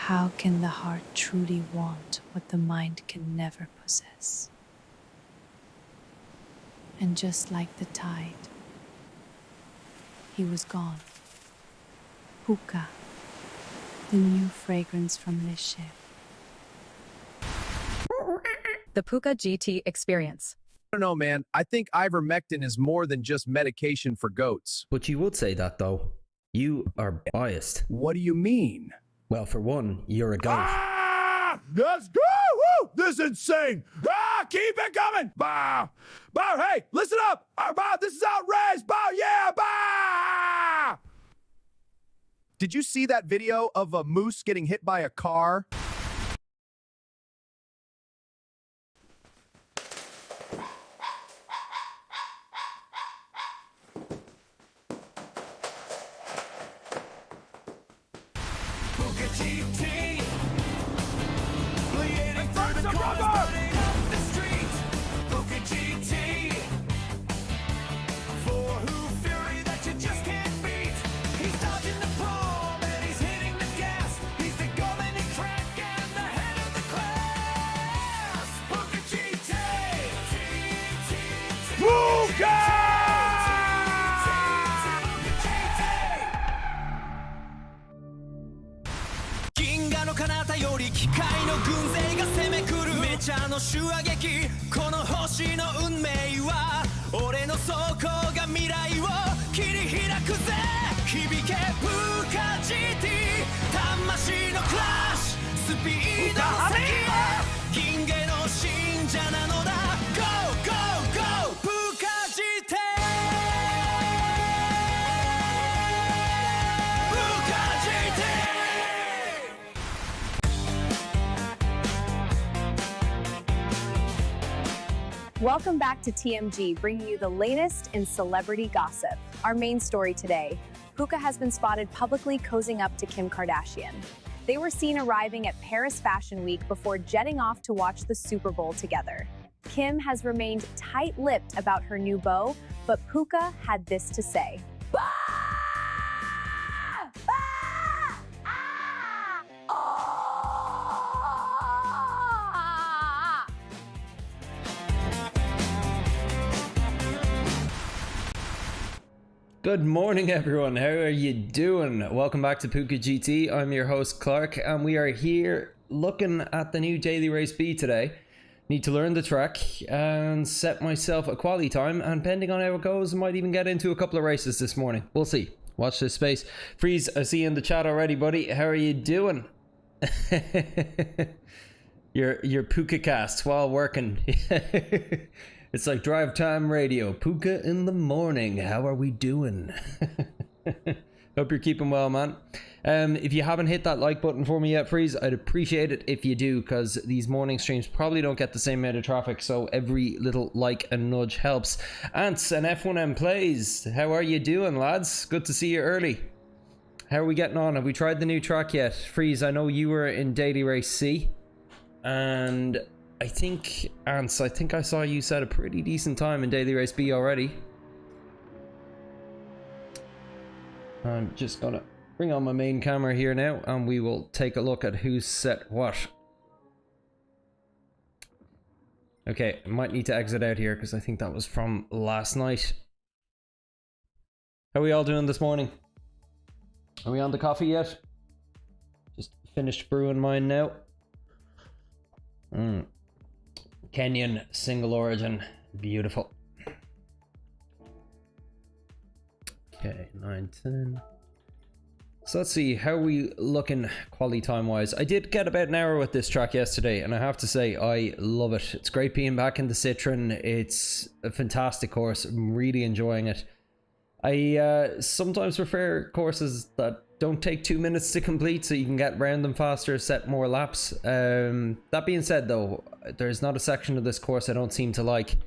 How can the heart truly want what the mind can never possess? And just like the tide, he was gone. Puka, the new fragrance from this ship. The Puka GT experience. I don't know, man. I think ivermectin is more than just medication for goats. But you would say that, though. You are biased. What do you mean? Well, for one, you're a goat. Ah! Let's go! Woo! This is insane! Ah! Keep it coming! Bah! Bah! Hey, listen up! Bah! This is outrageous! Bah! Yeah! Bah! Did you see that video of a moose getting hit by a car? Welcome back to TMG, bringing you the latest in celebrity gossip. Our main story today, Puka has been spotted publicly cozying up to Kim Kardashian. They were seen arriving at Paris Fashion Week before jetting off to watch the Super Bowl together. Kim has remained tight-lipped about her new beau, but Puka had this to say. Good morning, everyone. How are you doing? Welcome back to Puka GT. I'm your host, Clark, and we are here looking at the new Daily Race B today. Need to learn the track and set myself a quali time, and depending on how it goes, I might even get into a couple of races this morning. We'll see. Watch this space. Freeze, I see you in the chat already, buddy. How are you doing? your Puka cast while working. It's like drive time radio. Puka in the morning. How are we doing? Hope you're keeping well, man. If you haven't hit that like button for me yet, Freeze, I'd appreciate it if you do, because these morning streams probably don't get the same amount of traffic, so every little like and nudge helps. Ants and F1M Plays, how are you doing, lads? Good to see you early. How are we getting on? Have we tried the new track yet? Freeze, I know you were in Daily Race C, and I think, Ants, I think I saw you set a pretty decent time in Daily Race B already. I'm just gonna bring on my main camera here now, and we will take a look at who's set what. Okay, I might need to exit out here because I think that was from last night. How are we all doing this morning? Are we on the coffee yet? Just finished brewing mine now. Kenyan single origin, beautiful. Okay, 9:10. So let's see, how are we looking quality time wise? I did get about an hour with this track yesterday, and I have to say I love it. It's great being back in the Citroen. It's a fantastic course. I'm really enjoying it. I sometimes prefer courses that don't take 2 minutes to complete, so you can get around them faster, set more laps. That being said, though, there's not a section of this course I don't seem to like.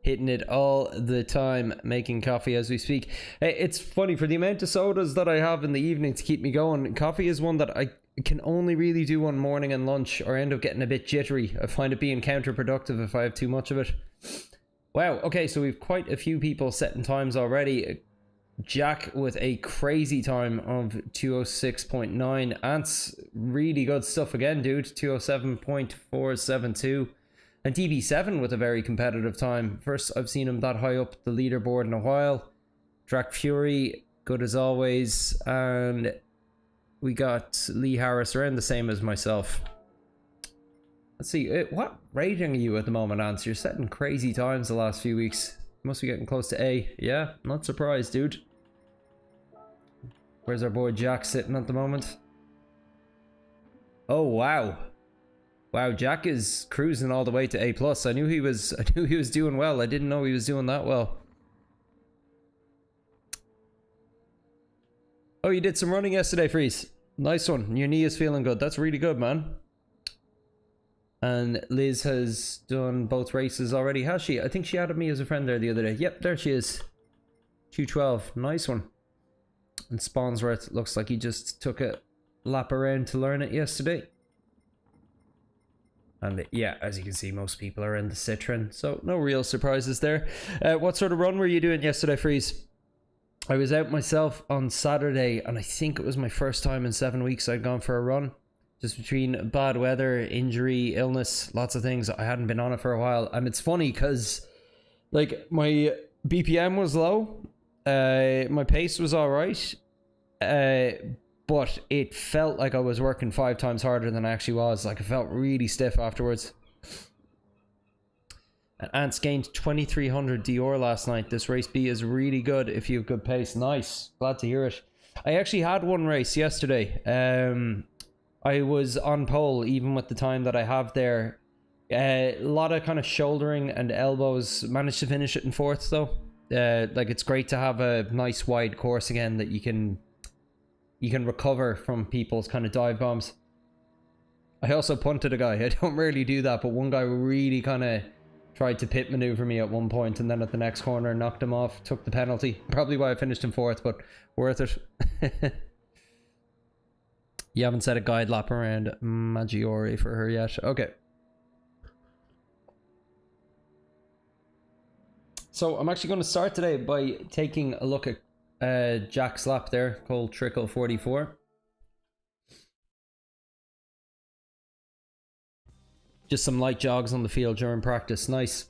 Hitting it all the time, making coffee as we speak. It's funny, for the amount of sodas that I have in the evening to keep me going, coffee is one that I can only really do on morning and lunch, or end up getting a bit jittery. I find it being counterproductive if I have too much of it. Wow, okay, so we've quite a few people setting times already. Jack with a crazy time of 206.9. Ant's really good stuff again, dude. 207.472. And TB7 with a very competitive time. First I've seen him that high up the leaderboard in a while. Drac Fury, good as always. And we got Lee Harris around the same as myself. Let's see, what rating are you at the moment, Ant? You're setting crazy times the last few weeks. Must be getting close to A. Yeah, not surprised, dude. Where's our boy Jack sitting at the moment? Oh wow. Wow, Jack is cruising all the way to A+. I knew he was doing well. I didn't know he was doing that well. Oh, you did some running yesterday, Freeze. Nice one. Your knee is feeling good. That's really good, man. And Liz has done both races already, has she? I think she added me as a friend there the other day. Yep, there she is. 212. Nice one. And Spawnsworth looks like he just took a lap around to learn it yesterday. And yeah, as you can see, most people are in the Citroen, so no real surprises there. What sort of run were you doing yesterday, Freeze? I was out myself on Saturday, and I think it was my first time in 7 weeks I'd gone for a run. Just between bad weather, injury, illness, lots of things. I hadn't been on it for a while. And it's funny because, like, my BPM was low. My pace was alright. But it felt like I was working 5 times harder than I actually was. Like, I felt really stiff afterwards. And Ants gained 2300 Dior last night. This race B is really good if you have good pace. Nice. Glad to hear it. I actually had one race yesterday. I was on pole even with the time that I have there. A lot of kind of shouldering and elbows. Managed to finish it in 4th though. Like, it's great to have a nice wide course again that you can recover from people's kind of dive bombs. I also punted a guy. I don't really do that, but one guy really kind of tried to pit maneuver me at one point, and then at the next corner knocked him off, took the penalty. Probably why I finished in 4th, but worth it. You haven't set a guide lap around Maggiore for her yet. Okay. So I'm actually going to start today by taking a look at Jack's lap there, called Trickle 44. Just some light jogs on the field during practice. Nice.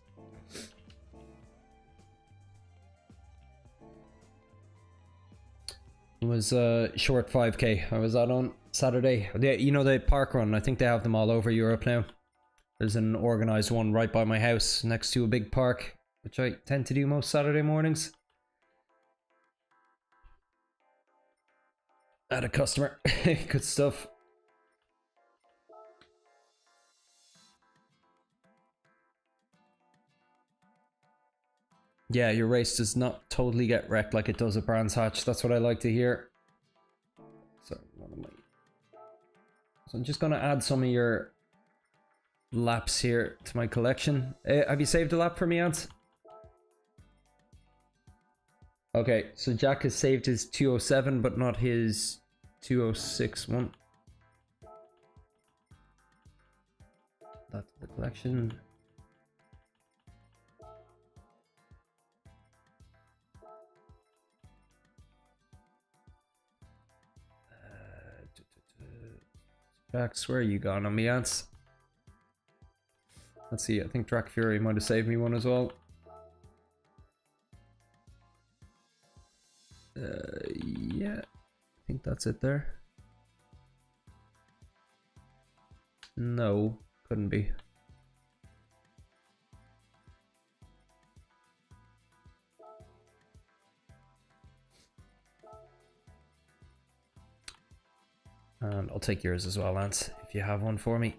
It was a short 5k. I was out on Saturday. You know, the park run. I think they have them all over Europe now. There's an organized one right by my house next to a big park, which I tend to do most Saturday mornings. At a customer. Good stuff. Yeah, your race does not totally get wrecked like it does at Brands Hatch. That's what I like to hear. So I'm just going to add some of your laps here to my collection. Have you saved a lap for me, Ant? Okay, so Jack has saved his 207, but not his 206 one. That's the collection. Jax, where are you gone on me, Ants? Let's see, I think Drac Fury might have saved me one as well. Yeah, I think that's it there. No, couldn't be. And I'll take yours as well, Lance, if you have one for me.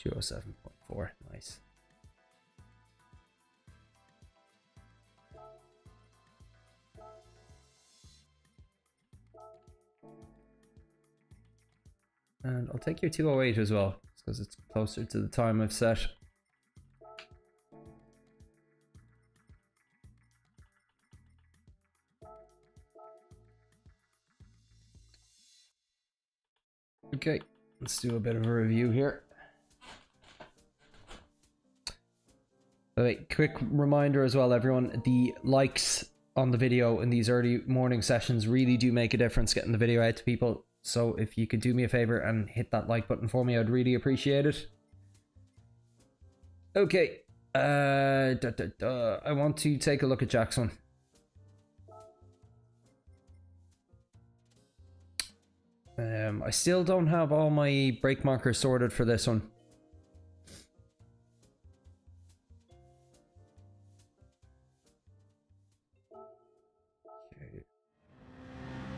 $207.4, nice. And I'll take your 208 as well, because it's closer to the time I've set. Okay, let's do a bit of a review here. Wait, quick reminder as well, everyone. The likes on the video in these early morning sessions really do make a difference getting the video out to people. So if you could do me a favor and hit that like button for me, I'd really appreciate it. Okay. I want to take a look at Jack's one. I still don't have all my brake markers sorted for this one.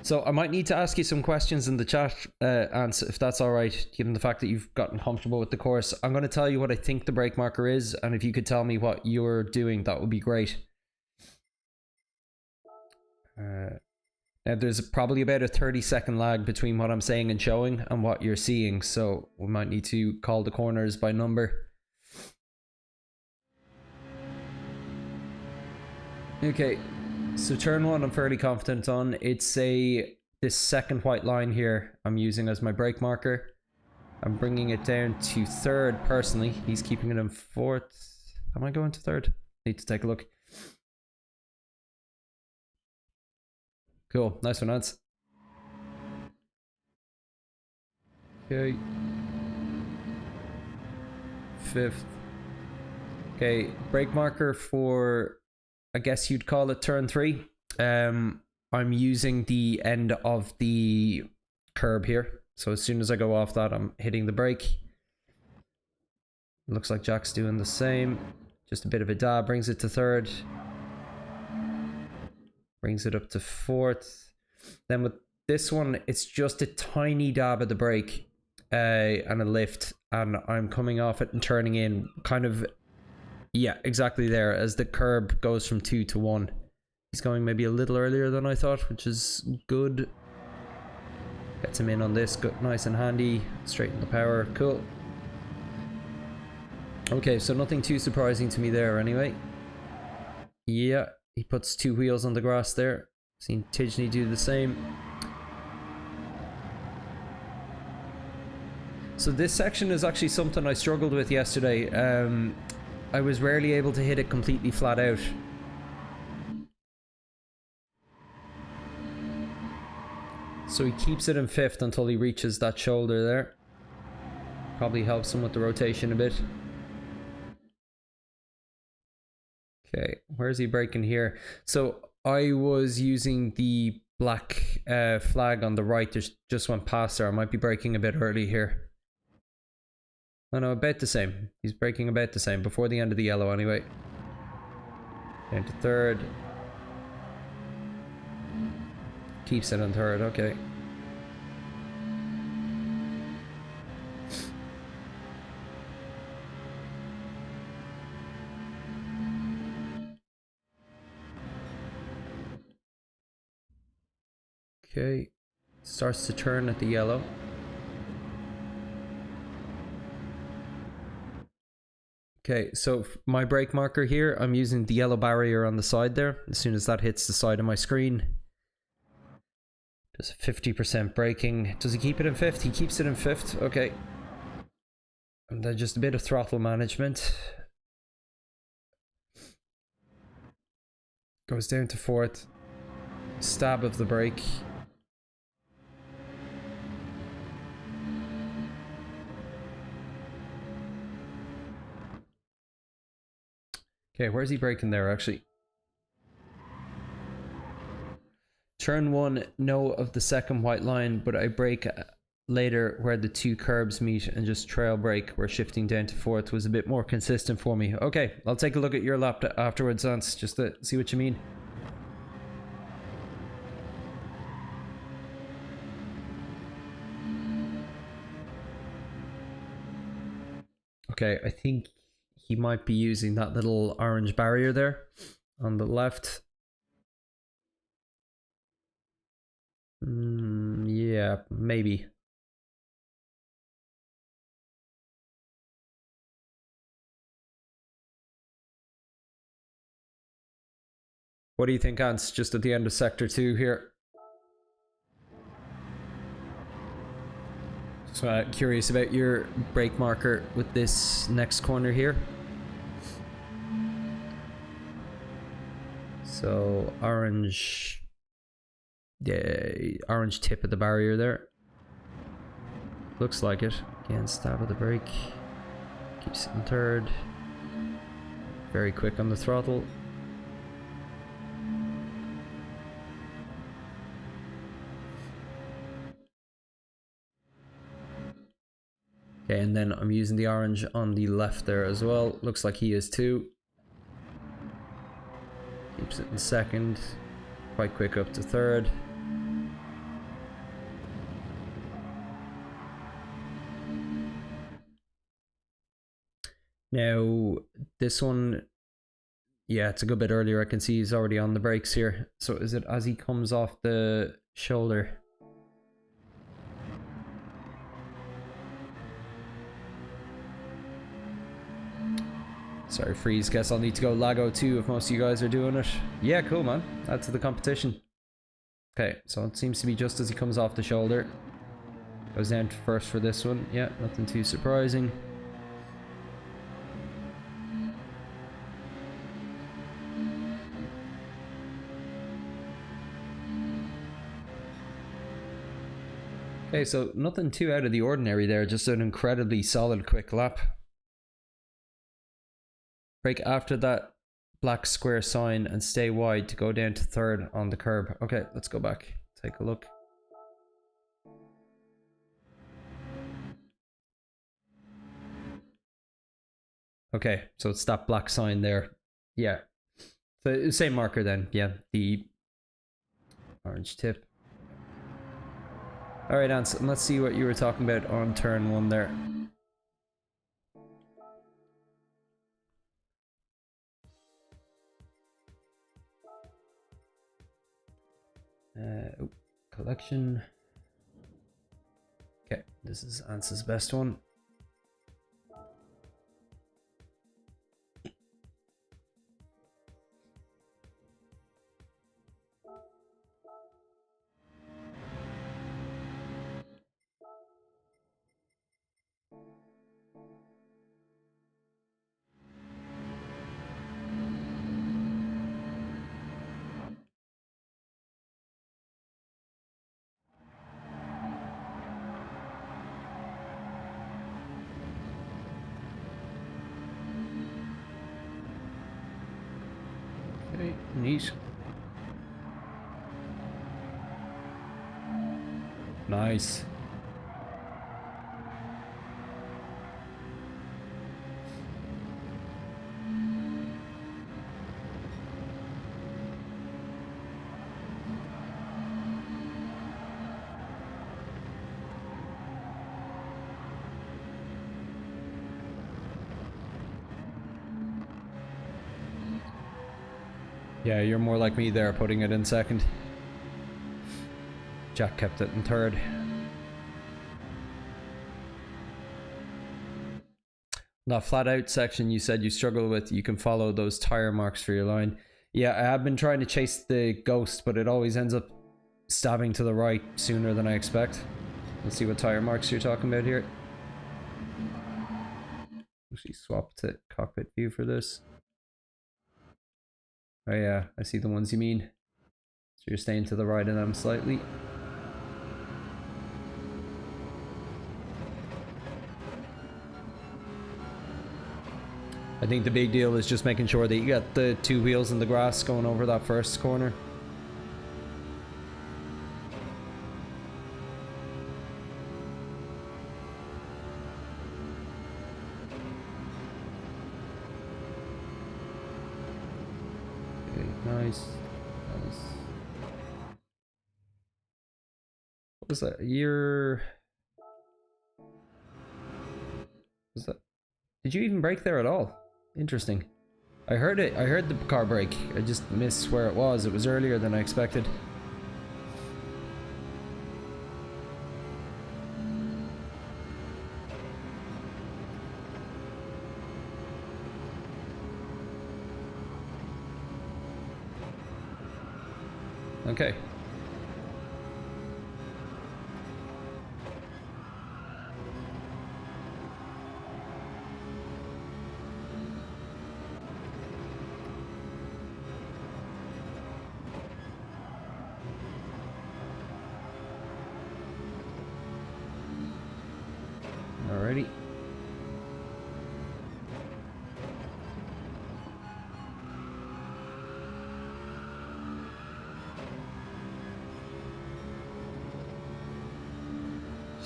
So I might need to ask you some questions in the chat, Ants, if that's all right, given the fact that you've gotten comfortable with the course. I'm going to tell you what I think the brake marker is, and if you could tell me what you're doing, that would be great. Now, there's probably about a 30-second lag between what I'm saying and showing and what you're seeing, so we might need to call the corners by number. Okay. So turn one I'm fairly confident on. It's this second white line here I'm using as my brake marker. I'm bringing it down to third personally. He's keeping it in fourth. Am I going to third? Need to take a look. Cool, nice one, Ants. Okay. Fifth. Okay, brake marker for, I guess you'd call it turn 3. I'm using the end of the curb here. So as soon as I go off that, I'm hitting the brake. Looks like Jack's doing the same. Just a bit of a dab, brings it to third. Brings it up to fourth. Then with this one, it's just a tiny dab at the brake and a lift. And I'm coming off it and turning in kind of, yeah, exactly there as the curb goes from 2 to 1. He's going maybe a little earlier than I thought, which is good. Gets him in on this, good, nice and handy. Straighten the power, cool. Okay, so nothing too surprising to me there anyway. Yeah, he puts 2 wheels on the grass there. Seen Tidgney do the same. So this section is actually something I struggled with yesterday. I was rarely able to hit it completely flat out. So he keeps it in 5th until he reaches that shoulder there. Probably helps him with the rotation a bit. Okay, where's he braking here? So I was using the black flag on the right, just went past there. I might be braking a bit early here. Oh no, about the same. He's braking about the same, before the end of the yellow anyway. Down to third. Keeps it on third, okay. Okay, starts to turn at the yellow. Okay, so my brake marker here, I'm using the yellow barrier on the side there. As soon as that hits the side of my screen, does 50% braking. Does he keep it in 5th? He keeps it in 5th, okay. And then just a bit of throttle management. Goes down to 4th. Stab of the brake. Okay, where's he braking there actually? Turn 1, no of the second white line, but I brake later where the 2 curbs meet and just trail brake where shifting down to 4th was a bit more consistent for me. Okay, I'll take a look at your lap afterwards, Ants, just to see what you mean. Okay, I think he might be using that little orange barrier there on the left. Yeah, maybe. What do you think, Ants, just at the end of sector 2 here? So curious about your brake marker with this next corner here. So orange, the orange tip of the barrier there. Looks like it. Again, stab of the brake. Keeps it in third. Very quick on the throttle. Okay, and then I'm using the orange on the left there as well. Looks like he is too. Keeps it in second. Quite quick up to third. Now, this one, yeah, it's a good bit earlier. I can see he's already on the brakes here. So is it as he comes off the shoulder? Sorry, freeze. Guess I'll need to go Lago too if most of you guys are doing it. Yeah, cool, man. Add to the competition. Okay, so it seems to be just as he comes off the shoulder. Goes down first for this one. Yeah, nothing too surprising. Okay, so nothing too out of the ordinary there, just an incredibly solid quick lap. Brake after that black square sign and stay wide to go down to third on the curb. Okay, let's go back, take a look. Okay, so it's that black sign there. Yeah, so same marker then. Yeah, the orange tip. Alright, Ants, let's see what you were talking about on turn one there. Collection. Okay, this is Ance's best one. Okay, neat. Nice. Yeah, you're more like me there, putting it in second. Jack kept it in third. That flat out section you said you struggle with, you can follow those tire marks for your line. Yeah, I have been trying to chase the ghost, but it always ends up stabbing to the right sooner than I expect. Let's see what tire marks you're talking about here. Actually swap to cockpit view for this. Oh yeah, I see the ones you mean. So you're staying to the right of them slightly. I think the big deal is just making sure that you got the two wheels in the grass going over that first corner. Nice. Nice. What was that? Was that? Did you even brake there at all? Interesting. I heard it. I heard the car brake. I just missed where it was. It was earlier than I expected. Okay.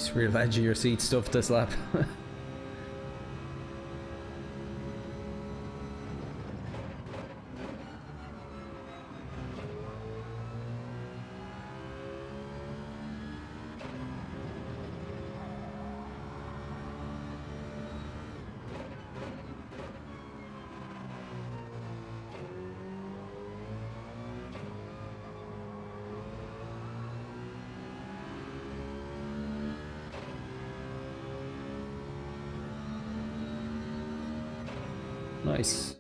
Nice rear edge of your seat stuff this lap. Nice.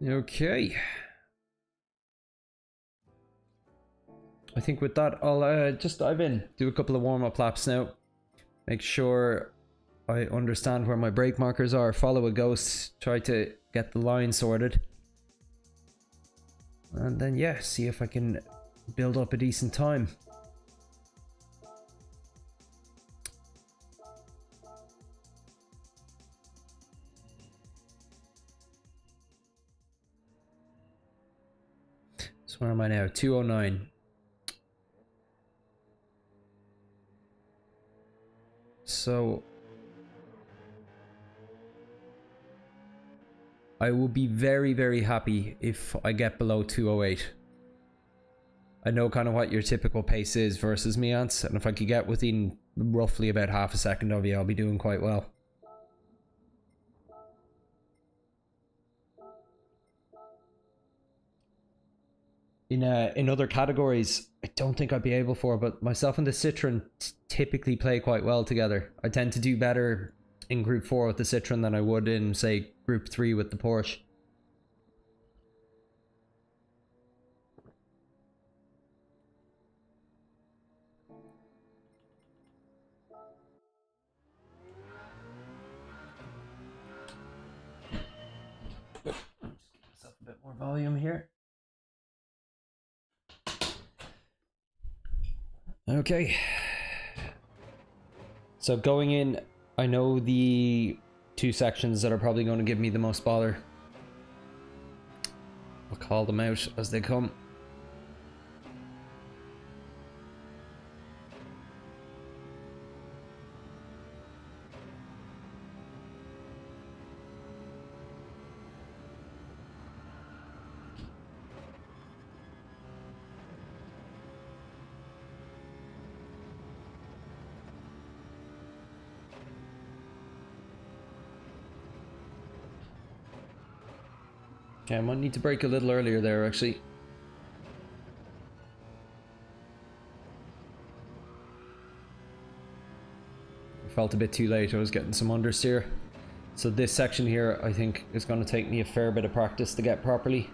Okay. I think with that, I'll just dive in, do a couple of warm-up laps now. Make sure I understand where my brake markers are, follow a ghost, try to get the line sorted. And then, yeah, see if I can build up a decent time. So where am I now? 209. So I will be very, very happy if I get below 208. I know kind of what your typical pace is versus me, Ants, and if I could get within roughly about half a second of you, I'll be doing quite well. In other categories, I don't think I'd be able for, but myself and the Citroen typically play quite well together. I tend to do better in Group 4 with the Citroen than I would in, say, Group 3 with the Porsche. Just give myself a bit more volume here. Okay. So going in, I know the two sections that are probably going to give me the most bother. I'll call them out as they come. Okay, I might need to brake a little earlier there, actually. I felt a bit too late, I was getting some understeer. So this section here, I think, is going to take me a fair bit of practice to get properly.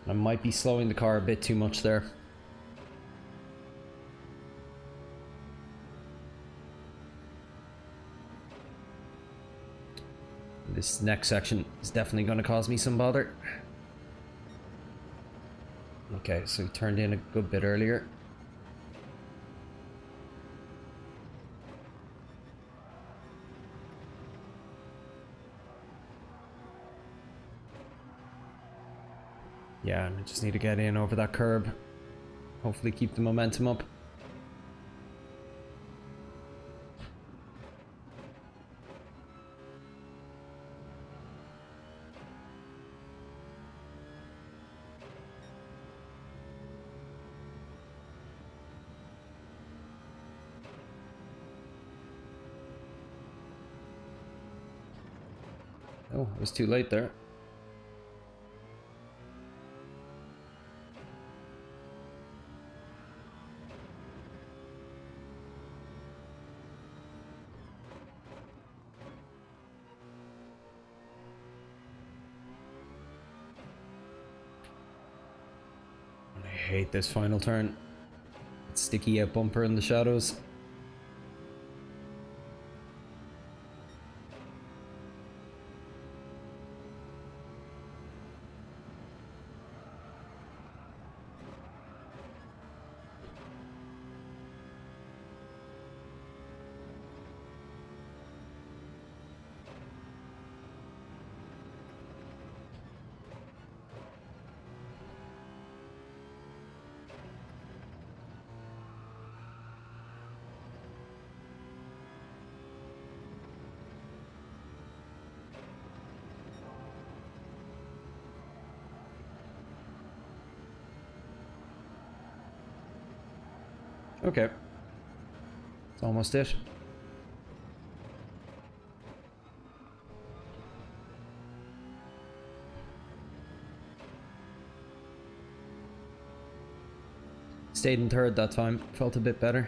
I might be slowing the car a bit too much there. This next section is definitely going to cause me some bother. Okay, so we turned in a good bit earlier. Yeah, and I just need to get in over that curb. Hopefully keep the momentum up. Oh, it was too late there. I hate this final turn. It's sticky out bumper in the shadows. Okay. It's almost it. Stayed in third that time. Felt a bit better.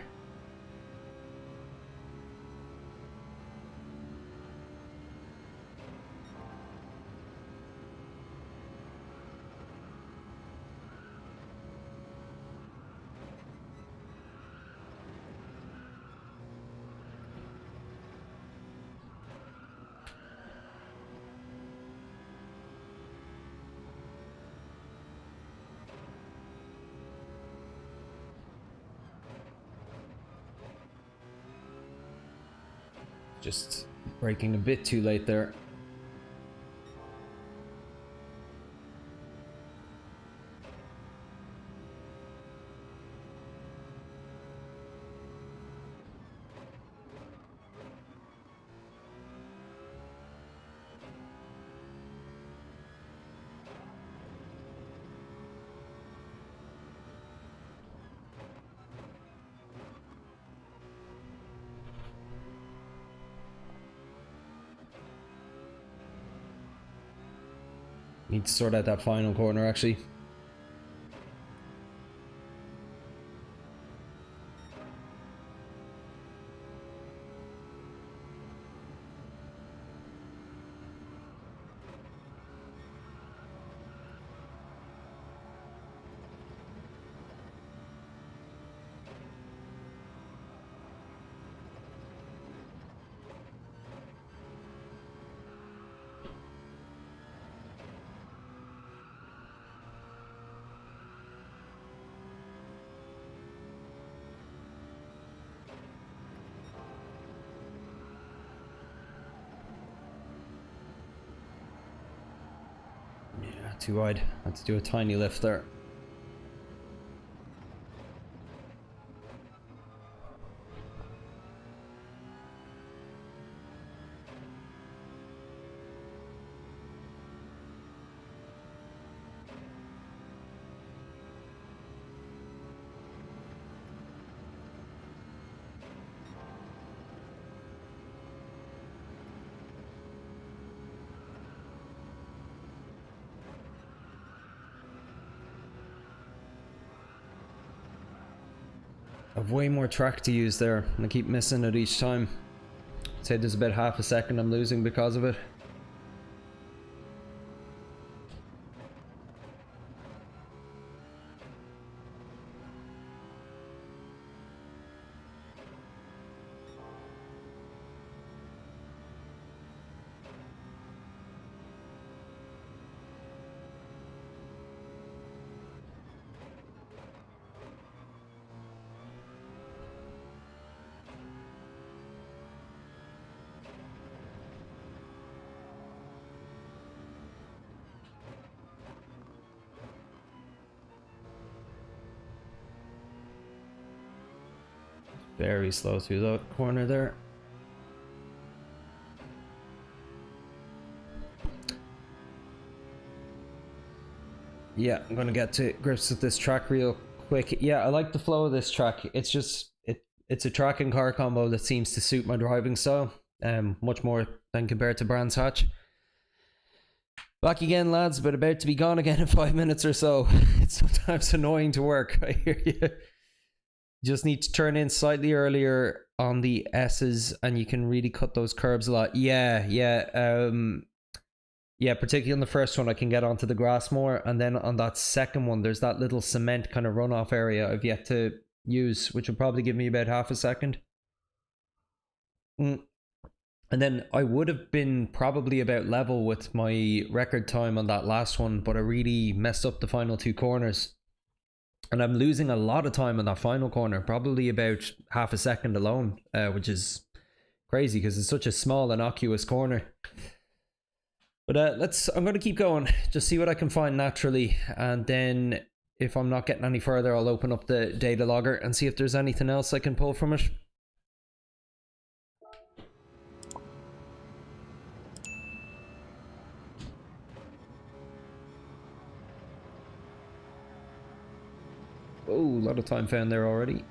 Just braking a bit too late there. Need to sort out that final corner actually. Too wide. Had to do a tiny lift there. I've way more track to use there, and I keep missing it each time. I'd say there's about half a second I'm losing because of it. Very slow through the corner there. Yeah, I'm gonna get to grips with this track real quick. Yeah, I like the flow of this track. It's just it's a track and car combo that seems to suit my driving style, much more than compared to Brands Hatch. Back again, lads, but about to be gone again in 5 minutes or so. It's sometimes annoying to work. I hear you. Just need to turn in slightly earlier on the S's and you can really cut those curbs a lot. Yeah, particularly on the first one I can get onto the grass more, and then on that second one there's that little cement kind of runoff area I've yet to use, which will probably give me about half a second. And then I would have been probably about level with my record time on that last one, but I really messed up the final two corners. And I'm losing a lot of time on that final corner, probably about half a second alone, which is crazy because it's such a small, innocuous corner. But I'm going to keep going, just see what I can find naturally. And then if I'm not getting any further, I'll open up the data logger and see if there's anything else I can pull from it. Oh, a lot of time found there already.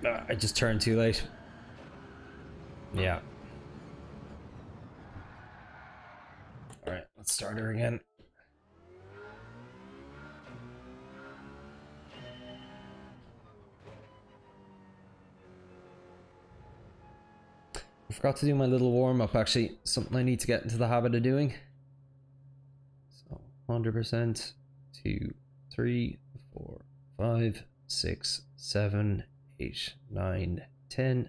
I just turned too late. Yeah. Alright, let's start her again. I forgot to do my little warm-up, actually. Something I need to get into the habit of doing. So, 100%, 2, 3, 4, 5, 6, 7, 8, 9, 10,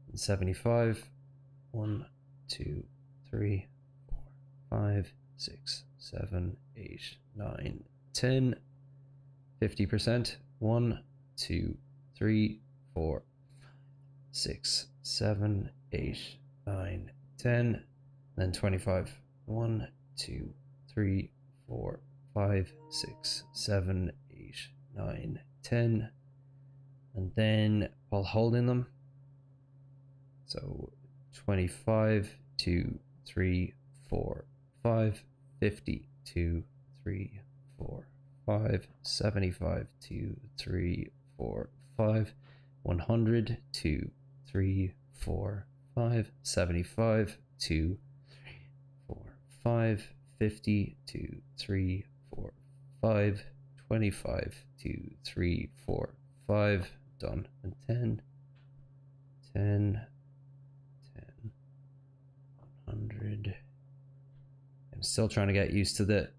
and 75. 1, 2, 3, 4, 5, 6, 7, 8, 9, 10. 50%. 1, 2, 3, 4, 6, 7, 8, 9, 10. Then 25. 1, 2, 3, 4, 5, 6, 7, 8, 9, 10. And then while holding them, so 25, 2, 3, 4, 5, 50, 2, 3, 4, 5, 75, 2, 3, 4, 5, 100, 2, 3, 4, 5, 75, 2, 3, 4, 5, 50, 2, 3, 4, 5, 25, 2, 3, 4, 5, done, and 10, 10, 10, 100. I'm still trying to get used to the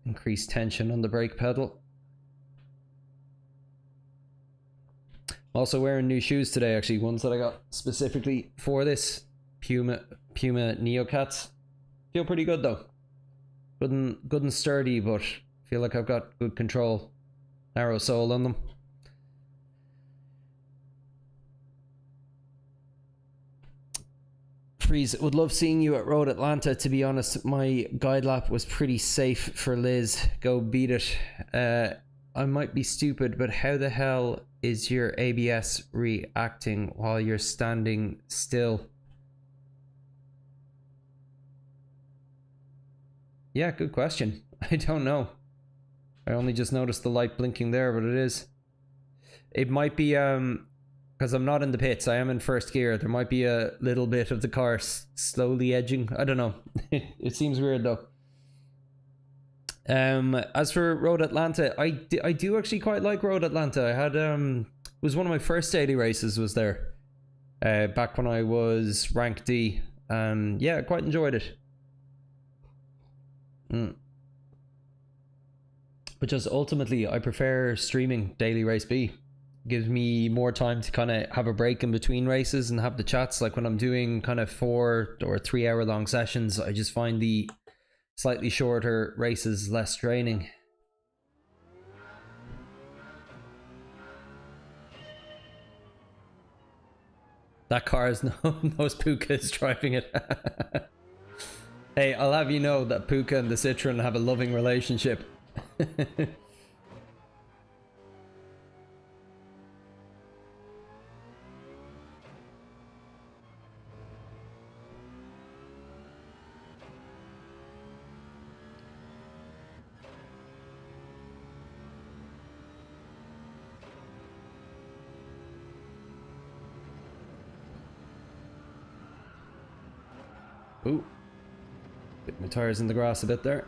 increased tension on the brake pedal. Also wearing new shoes today, actually, ones that I got specifically for this. Puma Neocats. Feel pretty good though. Good and sturdy, but feel like I've got good control. Narrow sole on them. Freeze, would love seeing you at Road Atlanta. To be honest, my guide lap was pretty safe for Liz. Go beat it. I might be stupid, but how the hell is your ABS reacting while you're standing still? Yeah, good question. I don't know. I only just noticed the light blinking there, but it is. It might be because I'm not in the pits, I am in first gear. There might be a little bit of the car slowly edging. I don't know. It seems weird though. As for Road Atlanta, I do actually quite like Road Atlanta. I had it was one of my first daily races was there. Back when I was rank D. Yeah, I quite enjoyed it. But just ultimately I prefer streaming daily race B. Gives me more time to kind of have a break in between races and have the chats. Like when I'm doing kind of 4 or 3 hour long sessions, I just find the slightly shorter races less draining. That car is knows Puka is driving it. Hey, I'll have you know that Puka and the Citroen have a loving relationship. Ooh. Put my tires in the grass a bit there.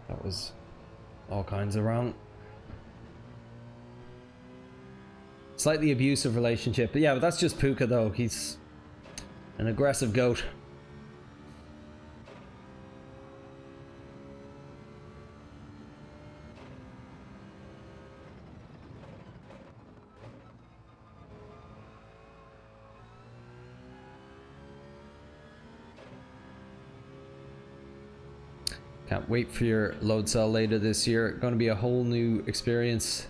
That was all kinds of wrong. Slightly abusive relationship. But yeah, but that's just Puka though. He's an aggressive goat. Can't wait for your load cell later this year. Going to be a whole new experience.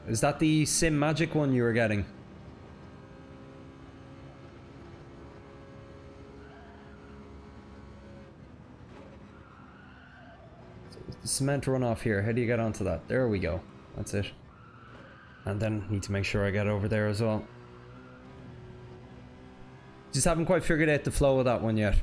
Is that the Sim Magic one you were getting? So the cement runoff here. How do you get onto that? There we go. That's it. And then need to make sure I get over there as well. Just haven't quite figured out the flow of that one yet.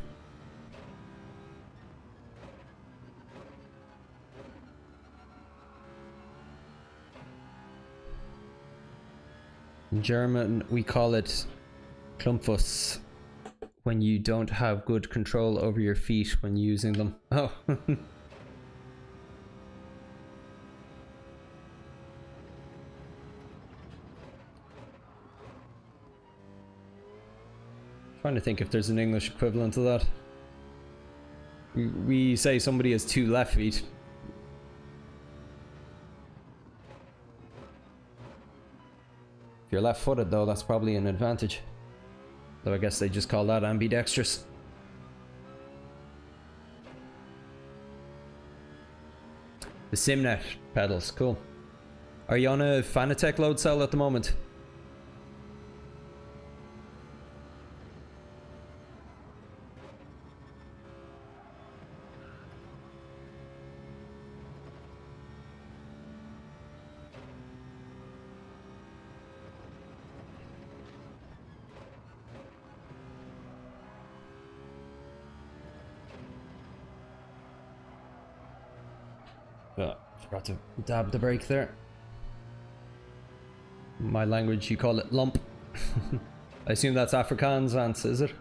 In German, we call it Klumpfuss when you don't have good control over your feet when using them. Oh. Trying to think if there's an English equivalent to that. We say somebody has 2 left feet. If you're left-footed though, that's probably an advantage. Though I guess they just call that ambidextrous. The Simnet pedals, cool. Are you on a Fanatec Load cell at the moment? Oh, forgot to dab the brake there. My language, you call it lump. I assume that's Afrikaans, Ants, is it?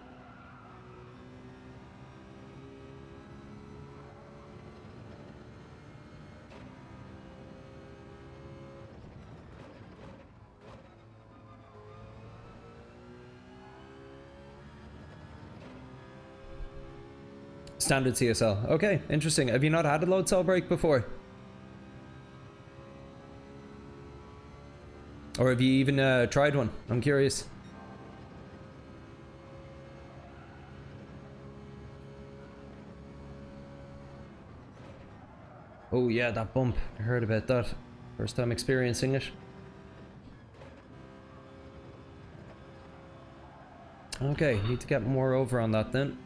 Standard CSL. Okay, interesting. Have you not had a load cell brake before? Or have you even tried one? I'm curious. Oh yeah, that bump. I heard about that. First time experiencing it. Okay, need to get more over on that then.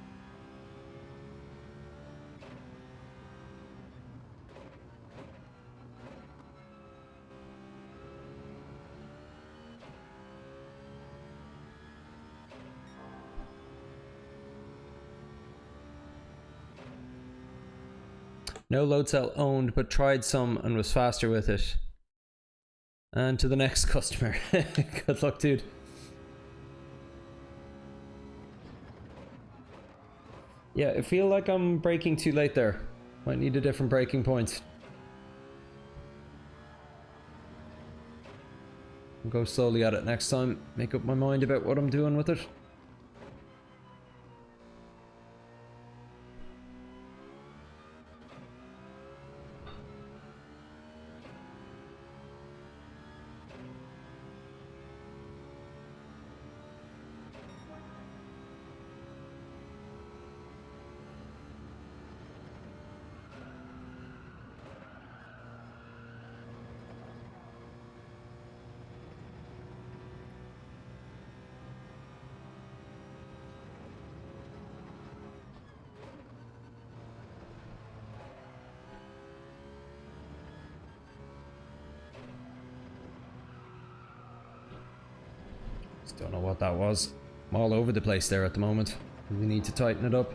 No load cell owned, but tried some and was faster with it. And to the next customer. Good luck, dude. Yeah, I feel like I'm braking too late there. Might need a different braking point. I'll go slowly at it next time. Make up my mind about what I'm doing with it. Just don't know what that was. I'm all over the place there at the moment. We need to tighten it up.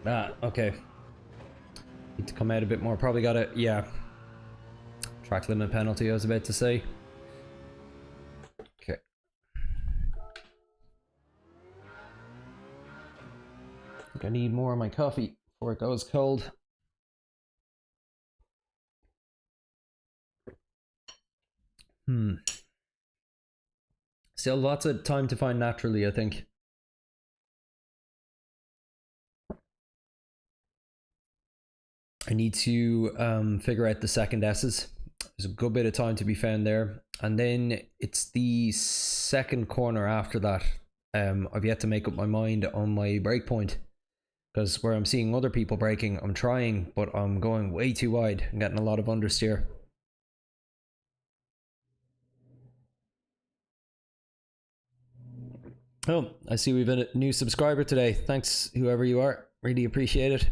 Ah, okay. Need to come out a bit more. Probably got it. Yeah. Track limit penalty, I was about to say. Okay. I think I need more of my coffee before it goes cold. Still lots of time to find naturally, I think. I need to figure out the second S's. There's a good bit of time to be found there. And then it's the second corner after that. I've yet to make up my mind on my brake point. Because where I'm seeing other people braking, I'm trying, but I'm going way too wide. I'm getting a lot of understeer. Oh, I see we've a new subscriber today. Thanks, whoever you are. Really appreciate it.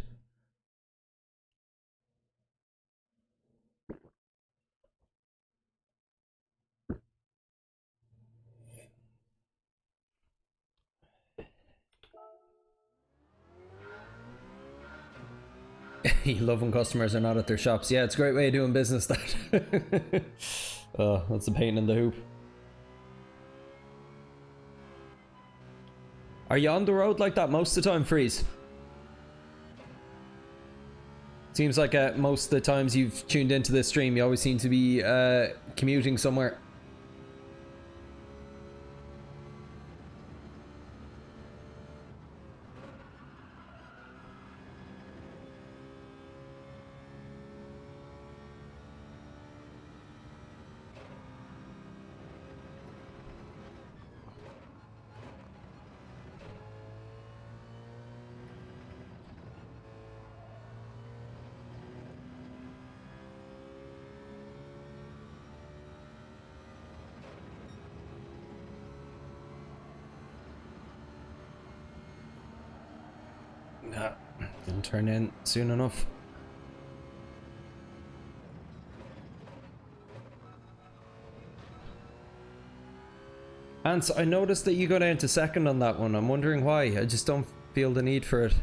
You love when customers are not at their shops. Yeah, it's a great way of doing business, that. Oh, that's a pain in the hoop. Are you on the road like that most of the time, Freeze? Seems like most of the times you've tuned into this stream, you always seem to be commuting somewhere. Didn't turn in soon enough. Ants, I noticed that you got down to second on that one. I'm wondering why. I just don't feel the need for it.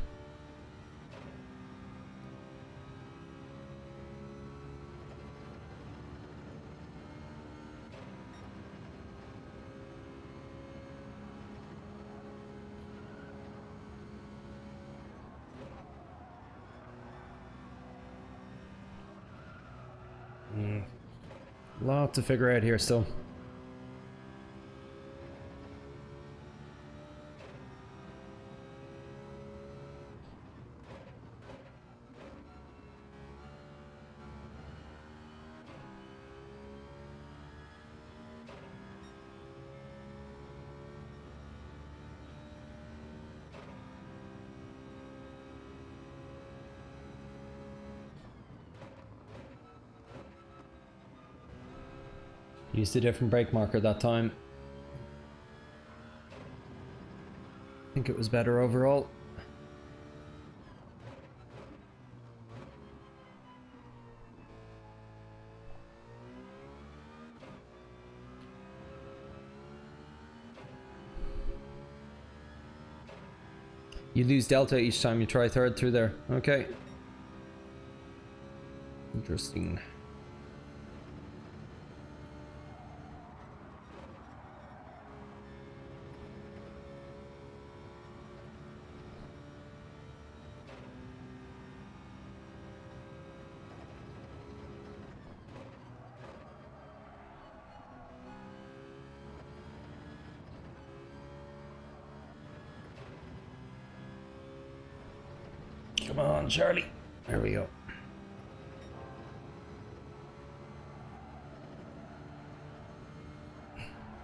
Lot to figure out here still. Used a different brake marker that time. I think it was better overall. You lose delta each time you try third through there. Okay. Interesting. Come on, Charlie. There we go.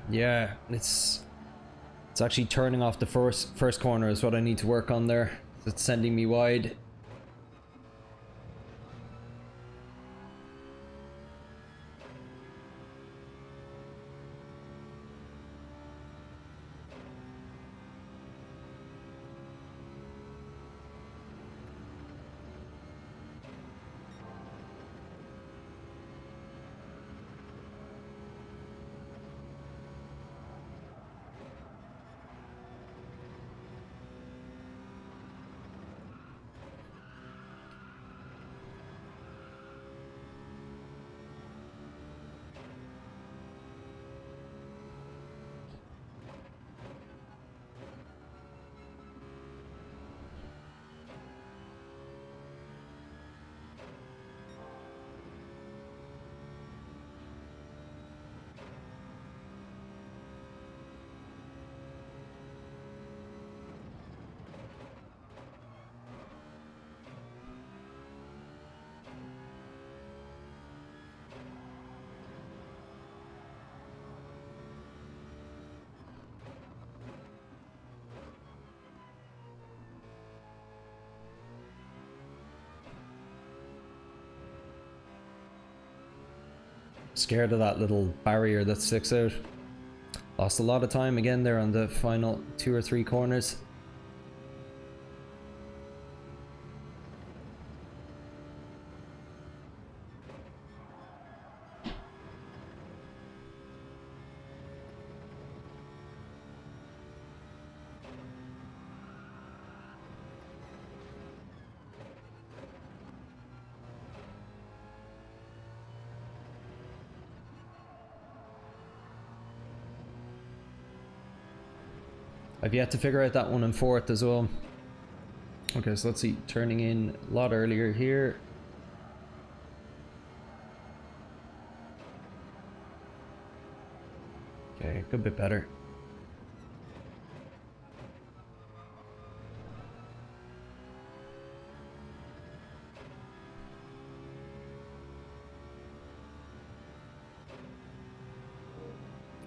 Yeah, it's actually turning off the first corner is what I need to work on there. It's sending me wide. Scared of that little barrier that sticks out. Lost a lot of time again there on the final 2 or 3 corners. I've yet to figure out that one in 4th as well. Okay, so let's see. Turning in a lot earlier here. Okay, a good bit better.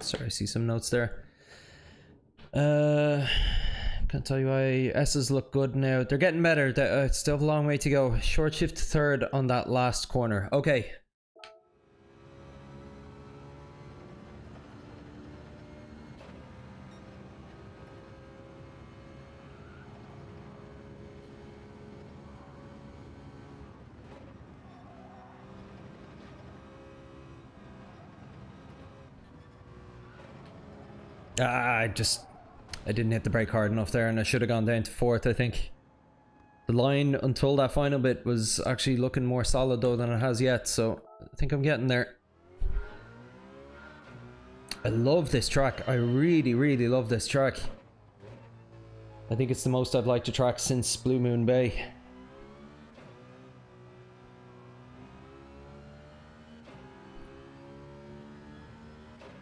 Sorry, I see some notes there. Can't tell you why. S's look good now. They're getting better. Still have a long way to go. Short shift to 3rd on that last corner. Okay. I didn't hit the brake hard enough there, and I should have gone down to 4th, I think. The line until that final bit was actually looking more solid though than it has yet, so I think I'm getting there. I love this track. I really, really love this track. I think it's the most I've liked a track since Blue Moon Bay.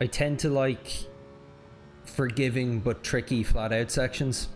I tend to like forgiving but tricky flat out sections.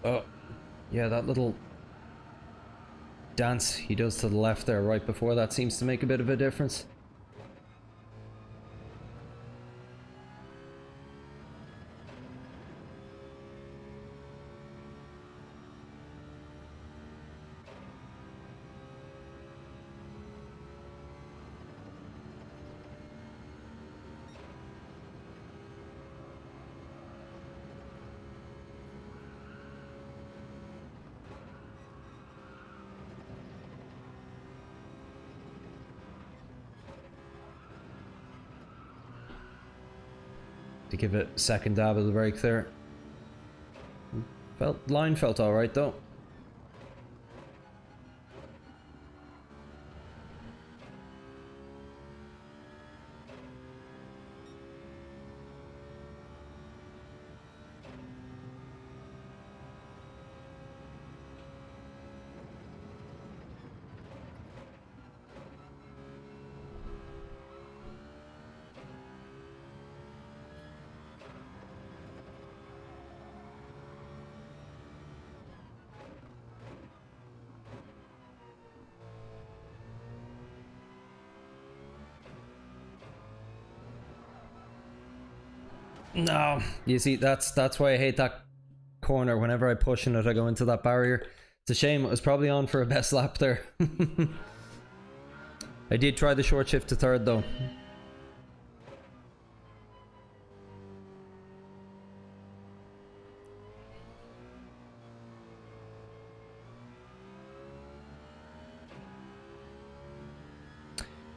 Oh, yeah, that little dance he does to the left there right before that seems to make a bit of a difference. To give it a second dab of the brake there. Line felt alright though. No, you see, that's why I hate that corner. Whenever I push in it, I go into that barrier. It's a shame. It was probably on for a best lap there. I did try the short shift to 3rd though.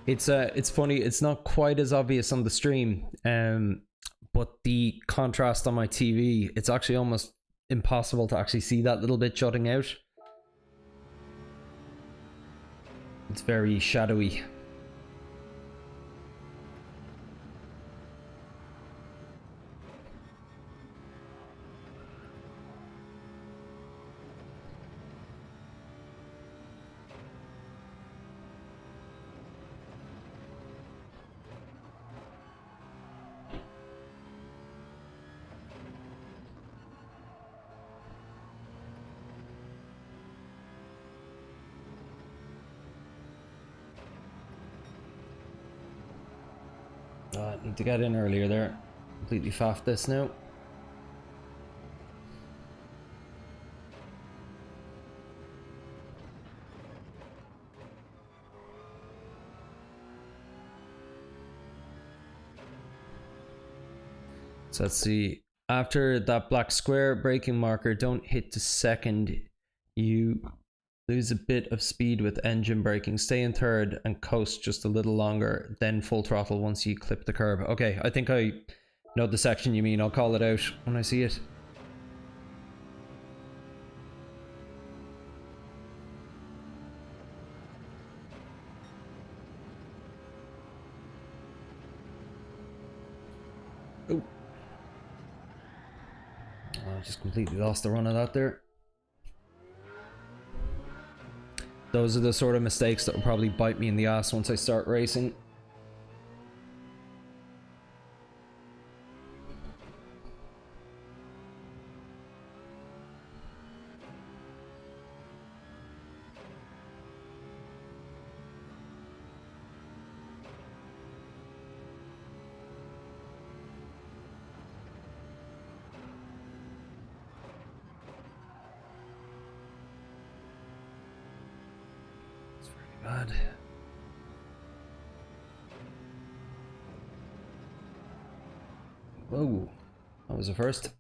It's funny. It's not quite as obvious on the stream. But the contrast on my TV, it's actually almost impossible to actually see that little bit jutting out. It's very shadowy. Need to get in earlier there. Completely faffed this now. So let's see. After that black square braking marker, don't hit the second. You lose a bit of speed with engine braking. Stay in third and coast just a little longer, then full throttle once you clip the curb. Okay, I think I know the section you mean. I'll call it out when I see it. Oh. I just completely lost the run of that there. Those are the sort of mistakes that will probably bite me in the ass once I start racing. God. Whoa, that was a first.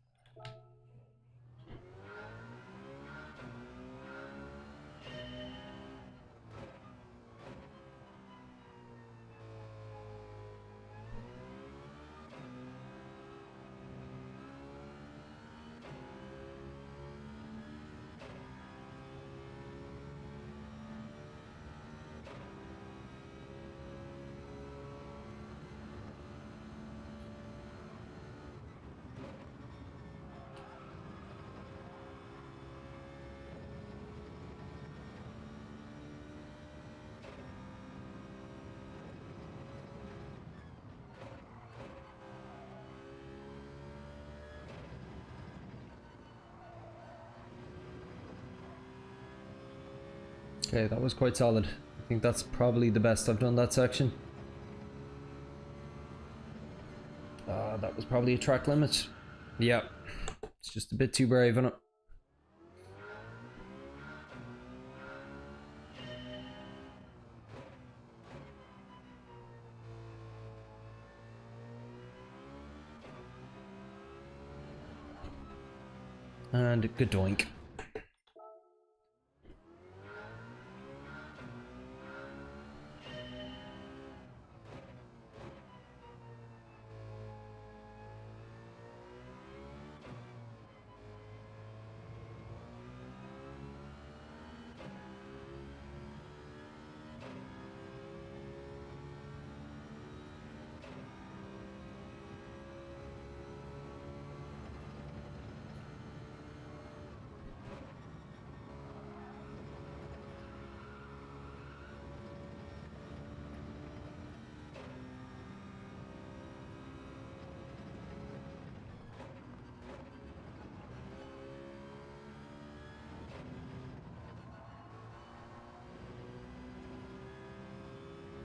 Okay, that was quite solid. I think that's probably the best I've done that section. That was probably a track limit. Yeah, it's just a bit too brave on it. And good doink.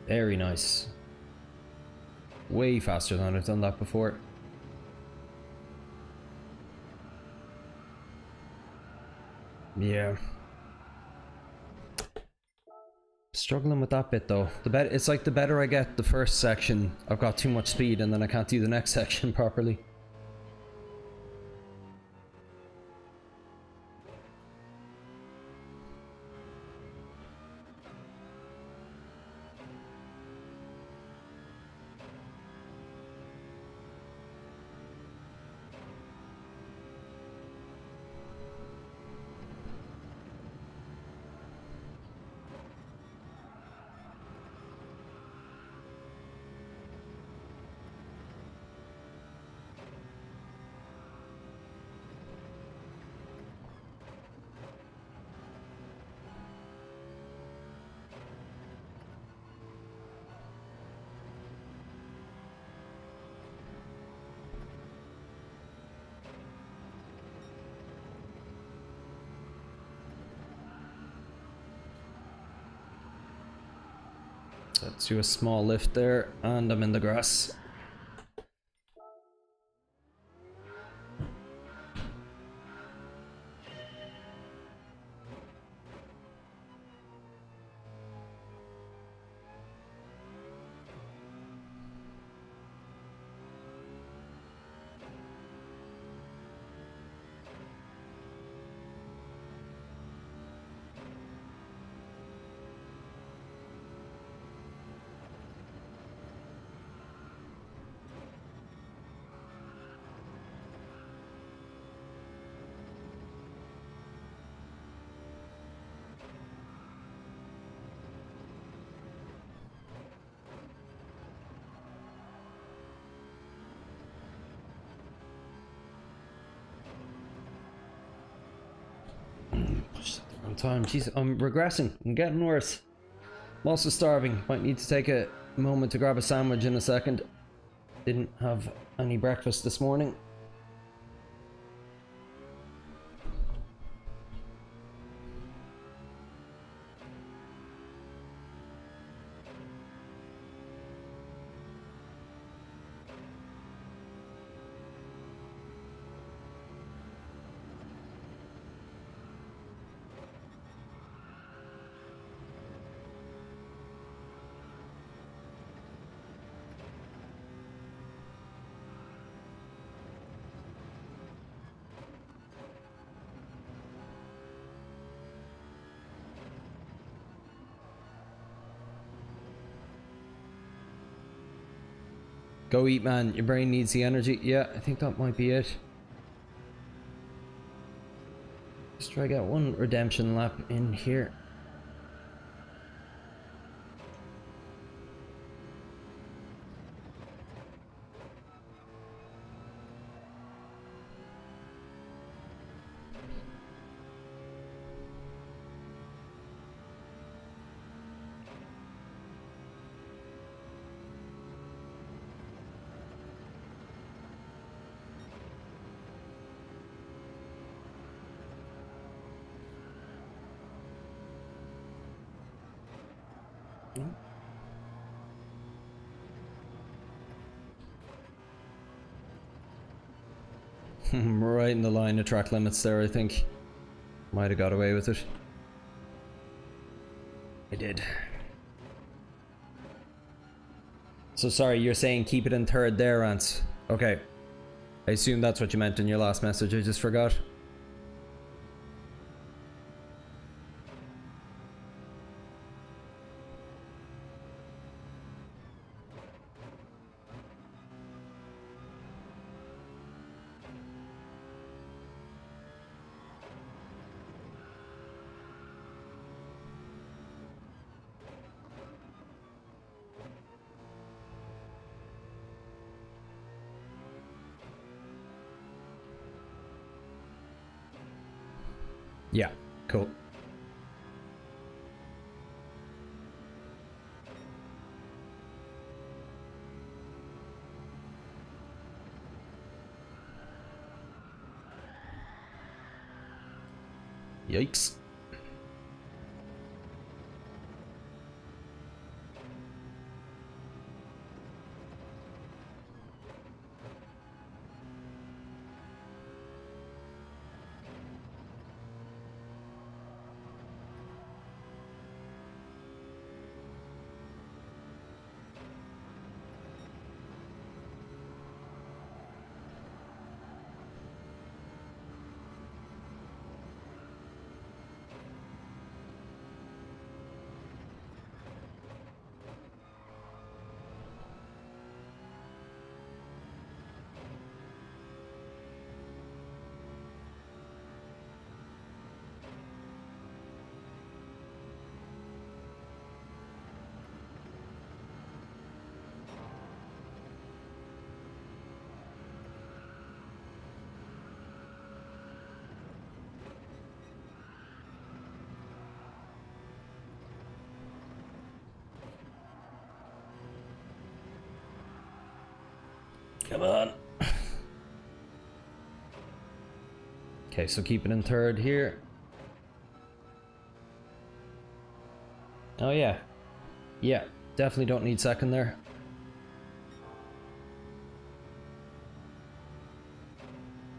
Very nice. Way faster than I've done that before. Yeah. Struggling with that bit though. It's like the better I get the first section, I've got too much speed and then I can't do the next section properly. Let's do a small lift there, and I'm in the grass. time. Jeez, I'm regressing. I'm getting worse. I'm also starving. Might need to take a moment to grab a sandwich in a second. Didn't have any breakfast this morning. Go eat, man. Your brain needs the energy. Yeah, I think that might be it. Just try to get one redemption lap in here. Right in the line of track limits there, I think. Might have got away with it. I did. So sorry, you're saying keep it in third there, Ants. Okay. I assume that's what you meant in your last message, I just forgot. Yeah, cool. Yikes. Come on. Okay, so keep it in third here. Oh yeah. Yeah, definitely don't need second there.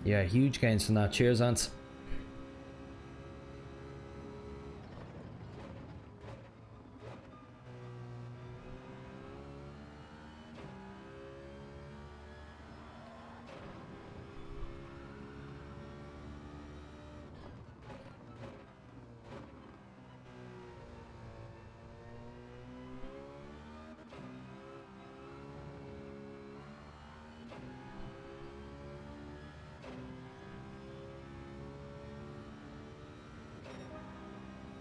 Yeah, huge gains from that. Cheers, Ants.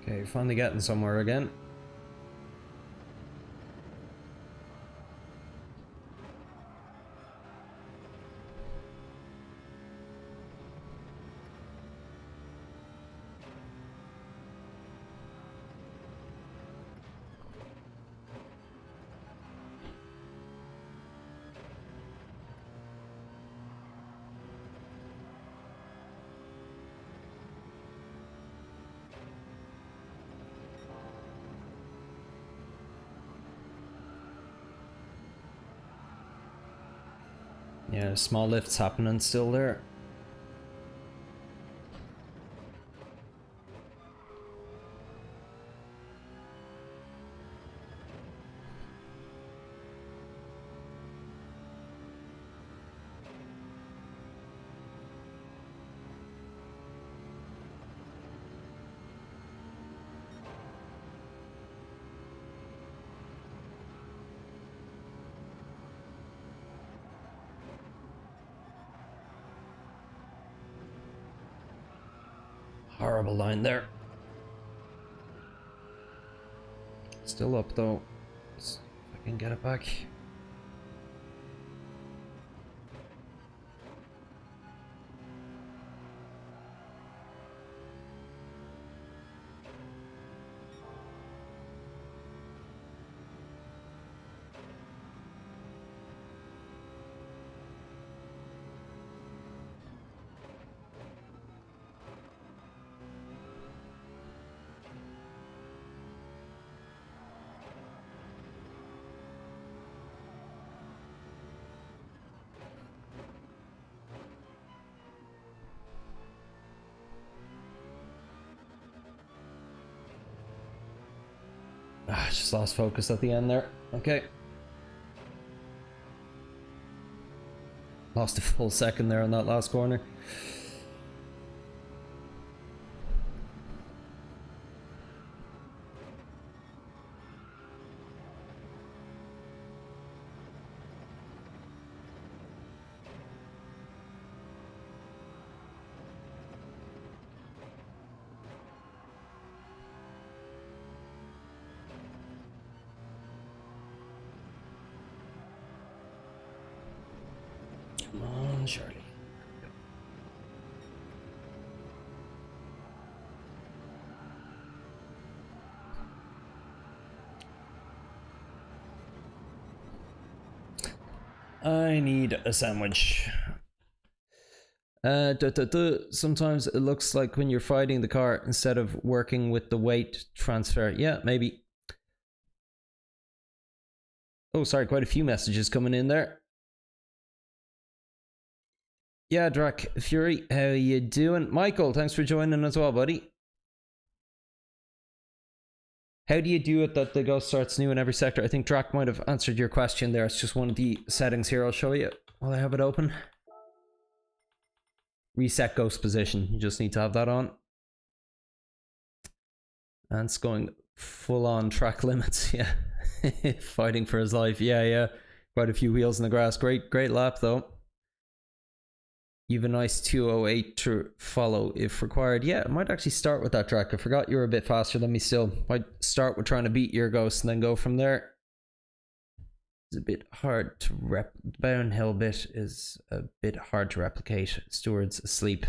Okay, finally getting somewhere again. Yeah, small lifts happening still there. Horrible line there. Still up though. Let's see if I can get it back. Ah, just lost focus at the end there. Okay. Lost a full second there on that last corner. Come on, Charlie. I need a sandwich. Sometimes it looks like when you're fighting the car instead of working with the weight transfer. Yeah, maybe. Oh, sorry, quite a few messages coming in there. Yeah, Drac Fury, how you doing? Michael, thanks for joining as well, buddy. How do you do it that the ghost starts new in every sector? I think Drac might have answered your question there. It's just one of the settings here. I'll show you while I have it open. Reset ghost position. You just need to have that on. And it's going full on track limits. Yeah. Fighting for his life. Yeah. Quite a few wheels in the grass. Great lap though. You have a nice 208 to follow if required. Yeah, I might actually start with that track. I forgot you were a bit faster than me still. Might start with trying to beat your ghost and then go from there. It's a bit hard to the downhill bit is a bit hard to replicate. Steward's asleep.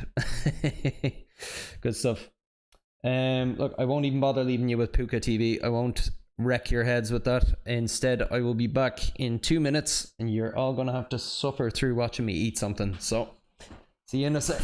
Good stuff. Look, I won't even bother leaving you with Puka TV. I won't wreck your heads with that. Instead, I will be back in 2 minutes and you're all gonna have to suffer through watching me eat something. So see you in a sec.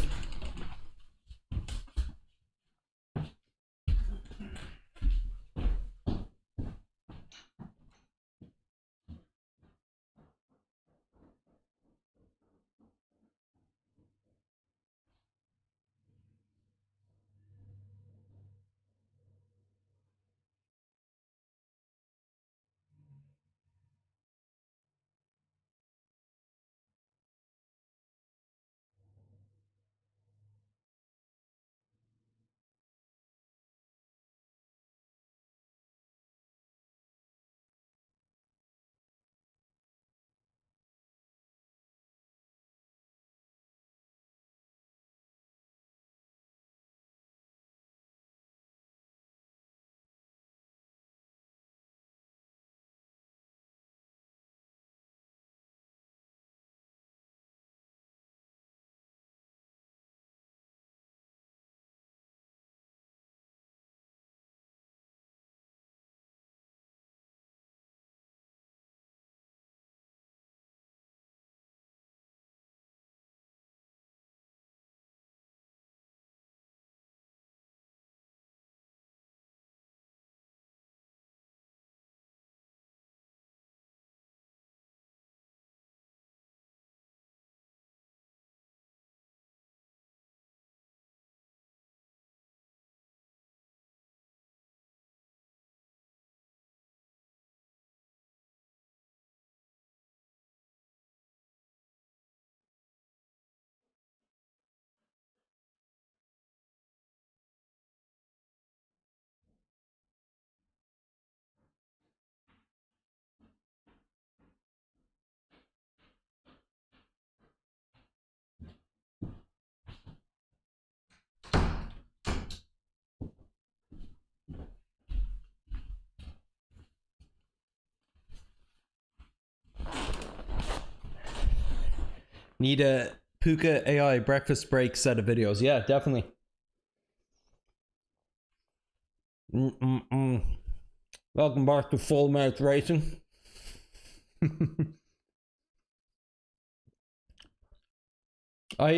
Need a Puka AI breakfast break set of videos. Yeah, definitely. Welcome back to Full Mouth Racing. I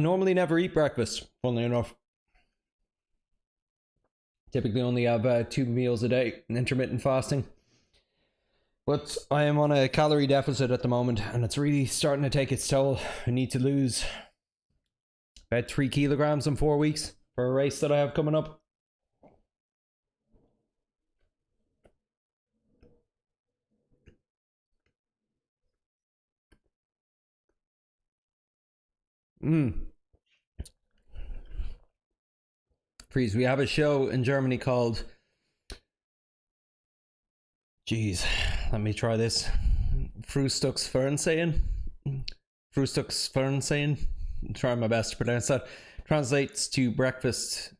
normally never eat breakfast, funnily enough. Typically only have 2 meals a day, intermittent fasting. But I am on a calorie deficit at the moment, and it's really starting to take its toll. I need to lose about 3 kilograms in 4 weeks for a race that I have coming up. Freeze, we have a show in Germany called... Jeez, let me try this. Frühstücksfernsehen? Frühstücksfernsehen? I'm trying my best to pronounce that. Translates to breakfast.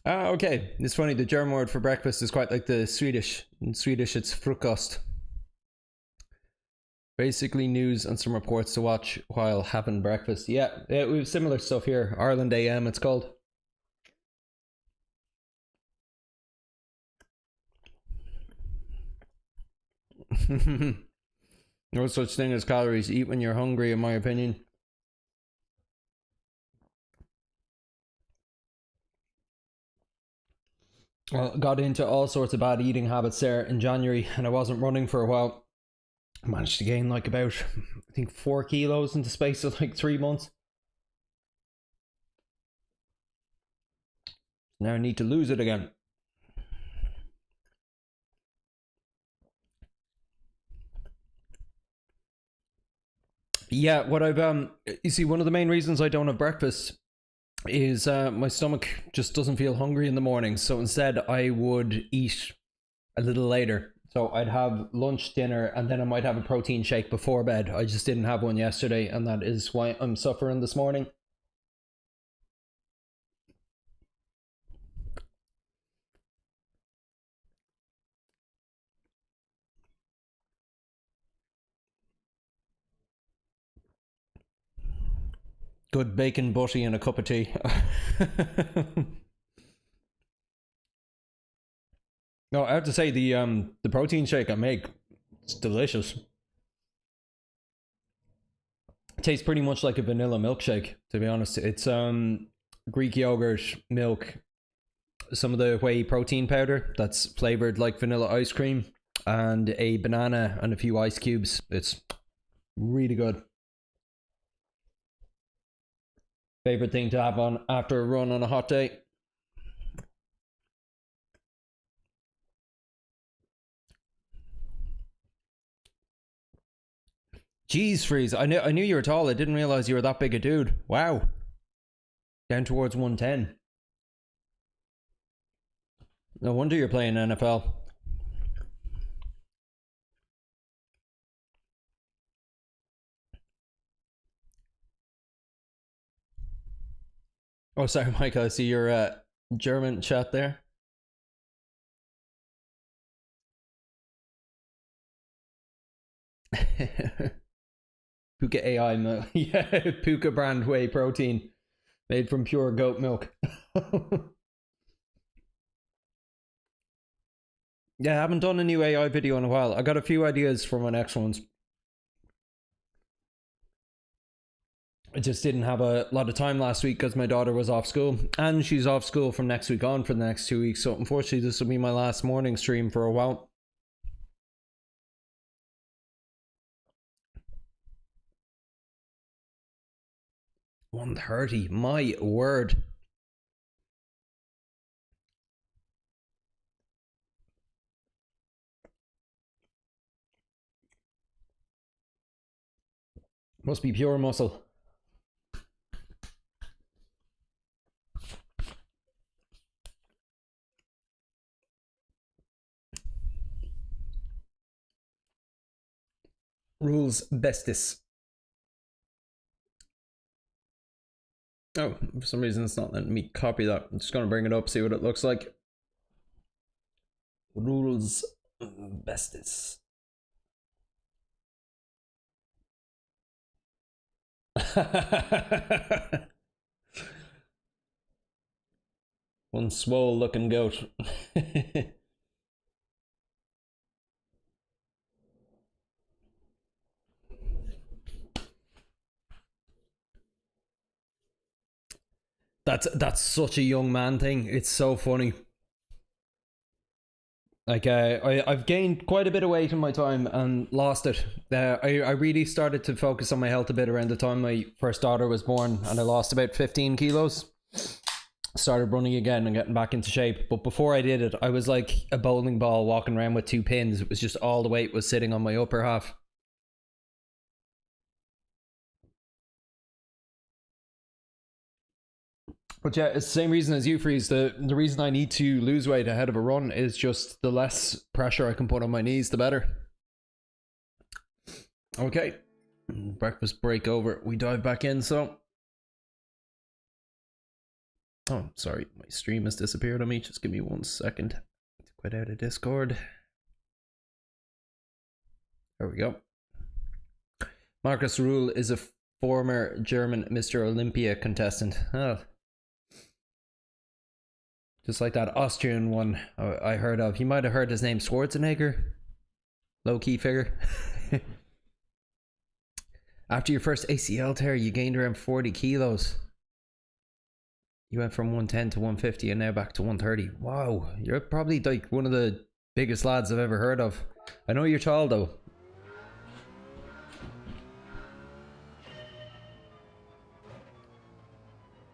Ah, okay. It's funny, the German word for breakfast is quite like the Swedish. In Swedish, it's frukost. Basically news and some reports to watch while having breakfast. Yeah, we have similar stuff here. Ireland AM, it's called. No such thing as calories. Eat when you're hungry, in my opinion. Well, got into all sorts of bad eating habits there in January, and I wasn't running for a while. I managed to gain like about, I think, 4 kilos in the space of like 3 months. Now I need to lose it again. Yeah, what I've you see, one of the main reasons I don't have breakfast is my stomach just doesn't feel hungry in the morning. So instead I would eat a little later. So I'd have lunch, dinner, and then I might have a protein shake before bed. I just didn't have one yesterday, and that is why I'm suffering this morning. Good bacon butty and a cup of tea. No, I have to say the protein shake I make, it's delicious. It tastes pretty much like a vanilla milkshake, to be honest. It's Greek yogurt, milk, some of the whey protein powder that's flavored like vanilla ice cream, and a banana and a few ice cubes. It's really good. Favorite thing to have on after a run on a hot day. Jeez, Freeze, I knew you were tall. I didn't realize you were that big a dude. Wow. Down towards 110. No wonder you're playing NFL. Oh, sorry, Michael. I see your German chat there. Puka AI milk. Yeah, Puka brand whey protein made from pure goat milk. Yeah, I haven't done a new AI video in a while. I got a few ideas for my next ones. I just didn't have a lot of time last week because my daughter was off school, and she's off school from next week on for the next 2 weeks. So unfortunately, this will be my last morning stream for a while. $130, my word. Must be pure muscle. Rules bestis. Oh, for some reason it's not letting me copy that. I'm just going to bring it up, see what it looks like. Rules bestis. One swole looking goat. That's such a young man thing. It's so funny. Like I've gained quite a bit of weight in my time and lost it. I really started to focus on my health a bit around the time my first daughter was born, and I lost about 15 kilos. Started running again and getting back into shape. But before I did it, I was like a bowling ball walking around with 2 pins. It was just all the weight was sitting on my upper half. But yeah, it's the same reason as you, Freeze. The reason I need to lose weight ahead of a run is just the less pressure I can put on my knees, the better. Okay. Breakfast break over. We dive back in, so... Oh, sorry. My stream has disappeared on me. Just give me 1 second to quit out of Discord. There we go. Markus Rühl is a former German Mr. Olympia contestant. Oh. Just like that Austrian one I heard of. You might have heard his name, Schwarzenegger. Low-key figure. After your first ACL tear, you gained around 40 kilos. You went from 110 to 150 and now back to 130. Wow, you're probably like one of the biggest lads I've ever heard of. I know you're tall though.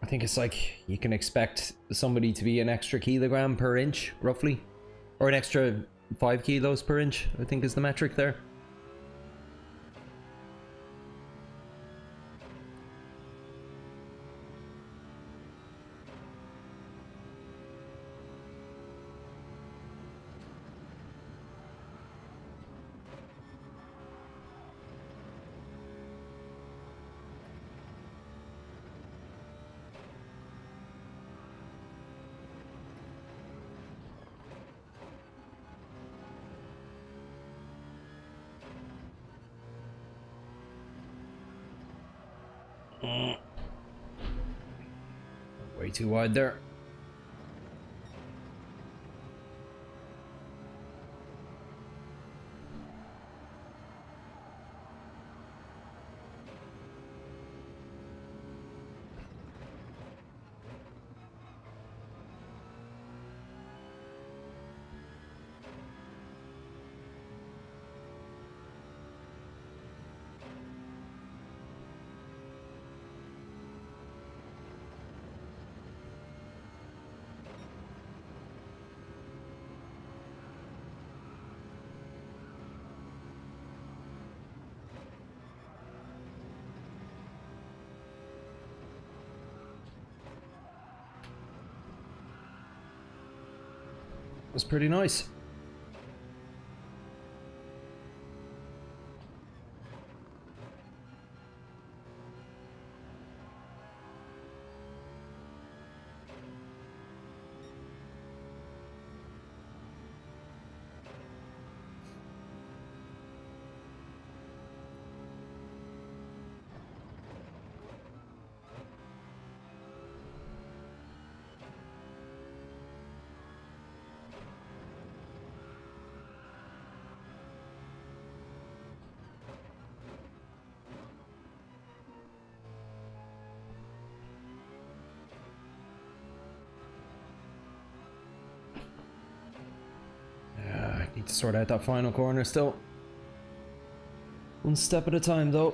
I think it's like you can expect somebody to be an extra kilogram per inch, roughly. Or an extra 5 kilos per inch, I think is the metric there. Way too wide there. Was pretty nice. Need to sort out that final corner still. One step at a time though.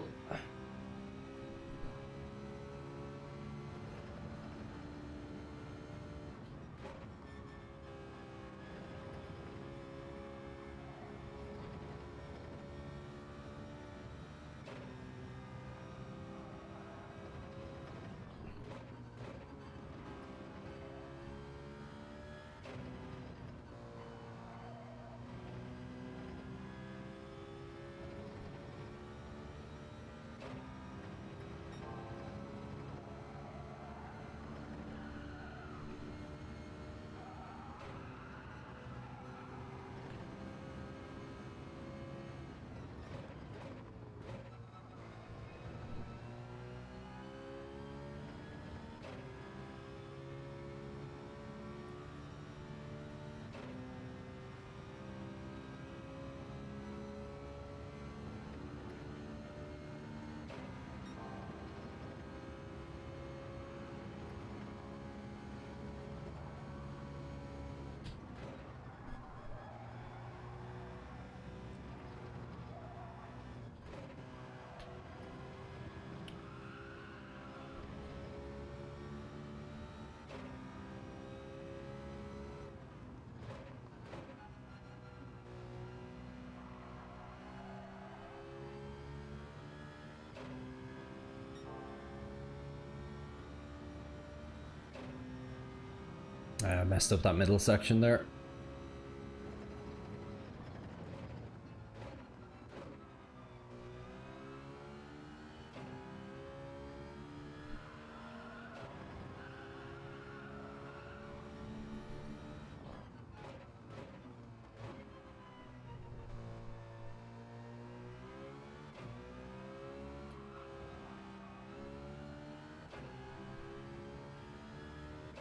I messed up that middle section there.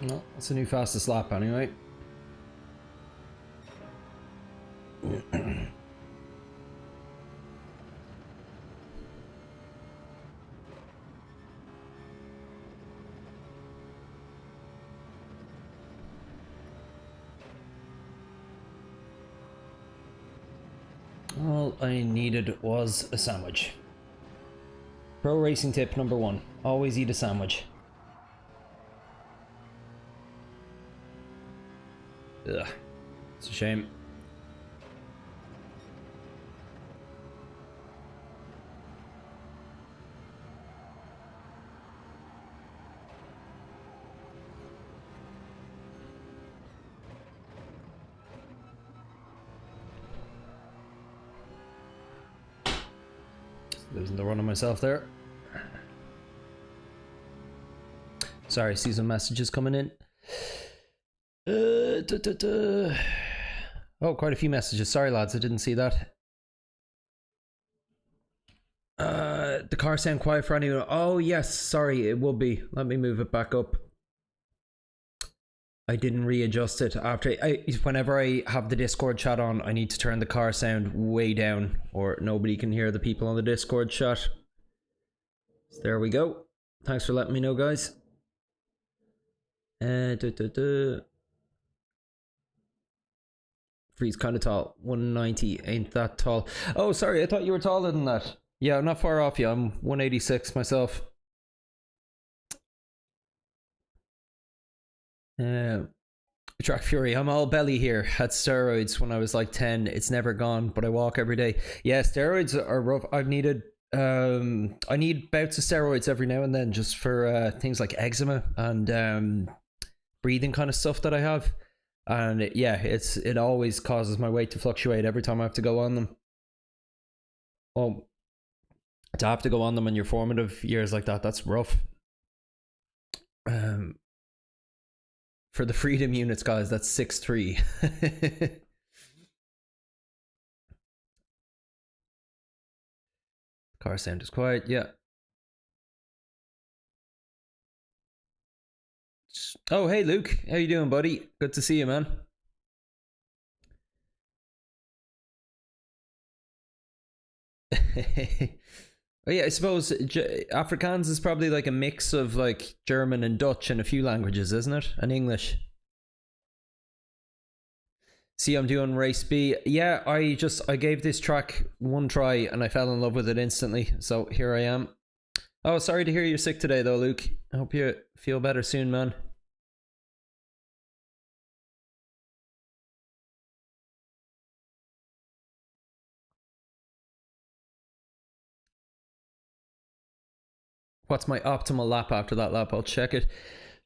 No, that's a new fastest lap anyway. All I needed was a sandwich. Pro racing tip number 1. Always eat a sandwich. Ugh. It's a shame. Losing the run on myself there. Sorry, see some messages coming in. Oh, quite a few messages. Sorry, lads, I didn't see that. The car sound quiet for anyone? Oh, yes, sorry, it will be. Let me move it back up. I didn't readjust it after. Whenever I have the Discord chat on, I need to turn the car sound way down, or nobody can hear the people on the Discord chat. So there we go. Thanks for letting me know, guys. Free's kind of tall. 190 ain't that tall. Oh, sorry, I thought you were taller than that. Yeah, I'm not far off you. I'm 186 myself. Track Fury, I'm all belly here. Had steroids when I was like 10. It's never gone, but I walk every day. Yeah, steroids are rough. I need bouts of steroids every now and then, just for things like eczema and breathing kind of stuff that I have. And yeah, it always causes my weight to fluctuate every time I have to go on them. Well, to have to go on them in your formative years like that, that's rough. For the freedom units, guys, that's 6'3". Car sound is quiet, yeah. Oh, hey Luke, how you doing, buddy? Good to see you, man. Oh yeah, I suppose Afrikaans is probably like a mix of like German and Dutch and a few languages, isn't it? And English. See, I'm doing race B. Yeah, I gave this track one try and I fell in love with it instantly. So here I am. Oh, sorry to hear you're sick today though, Luke. I hope you feel better soon, man. What's my optimal lap after that lap? I'll check it.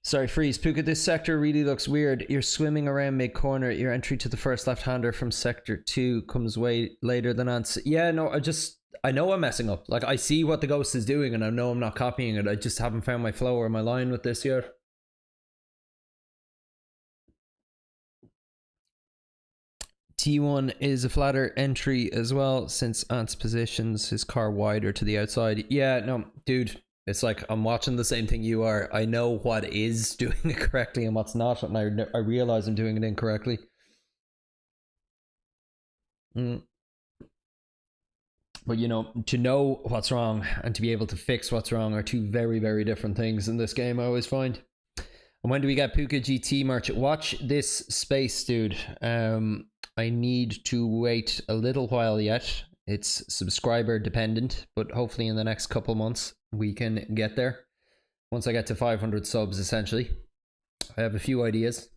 Sorry, Freeze. Puka, this sector really looks weird. You're swimming around mid-corner. Your entry to the first left-hander from sector 2 comes way later than Ants. Yeah, no, I know I'm messing up. Like, I see what the Ghost is doing and I know I'm not copying it. I just haven't found my flow or my line with this yet. T1 is a flatter entry as well, since Ants positions his car wider to the outside. Yeah, no, dude. It's like I'm watching the same thing you are. I know what is doing it correctly and what's not, and I realize I'm doing it incorrectly. But you know, to know what's wrong and to be able to fix what's wrong are two very, very different things in this game, I always find. And when do we get Puka GT merch? Watch this space, dude. I need to wait a little while yet. It's subscriber dependent, but hopefully in the next couple months we can get there. Once I get to 500 subs, essentially. I have a few ideas.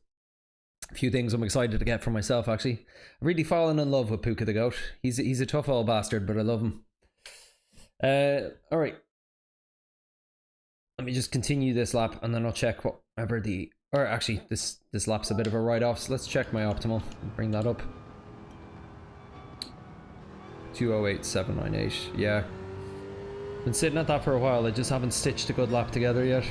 A few things I'm excited to get for myself, actually. I've really fallen in love with Puka the Goat. He's a tough old bastard, but I love him. Alright. Let me just continue this lap and then I'll check whatever the Or actually, this lap's a bit of a write-off, so let's check my optimal. Bring that up. 208,798. Yeah. Been sitting at that for a while. I just haven't stitched a good lap together yet.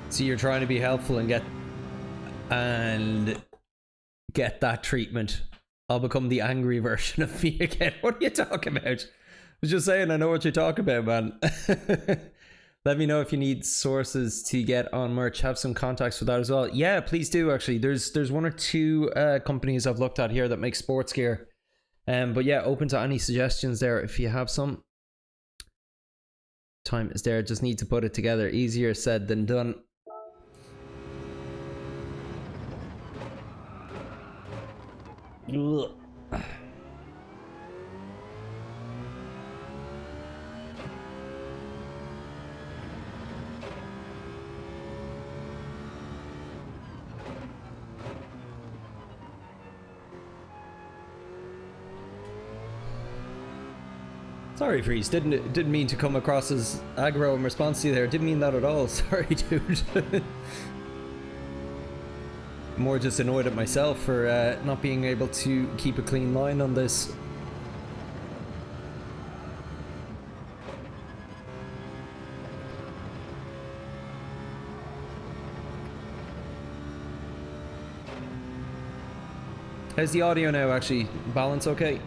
So you're trying to be helpful and get that treatment. I'll become the angry version of me again. What are you talking about? I was just saying, I know what you're talking about, man. Let me know if you need sources to get on merch. Have some contacts for that as well. Yeah, please do. Actually, there's one or two companies I've looked at here that make sports gear. But yeah, open to any suggestions there if you have some. Time is there. Just need to put it together. Easier said than done. Ugh. Sorry, Freeze. Didn't mean to come across as aggro in response to you there. Didn't mean that at all. Sorry, dude. More just annoyed at myself for not being able to keep a clean line on this. How's the audio now, actually? Balance okay?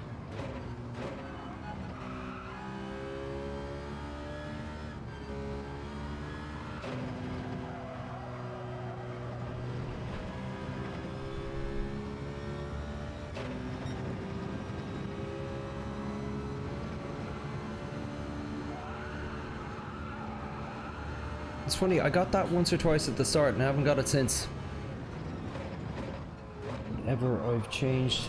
It's funny, I got that once or twice at the start and I haven't got it since. Whatever I've changed.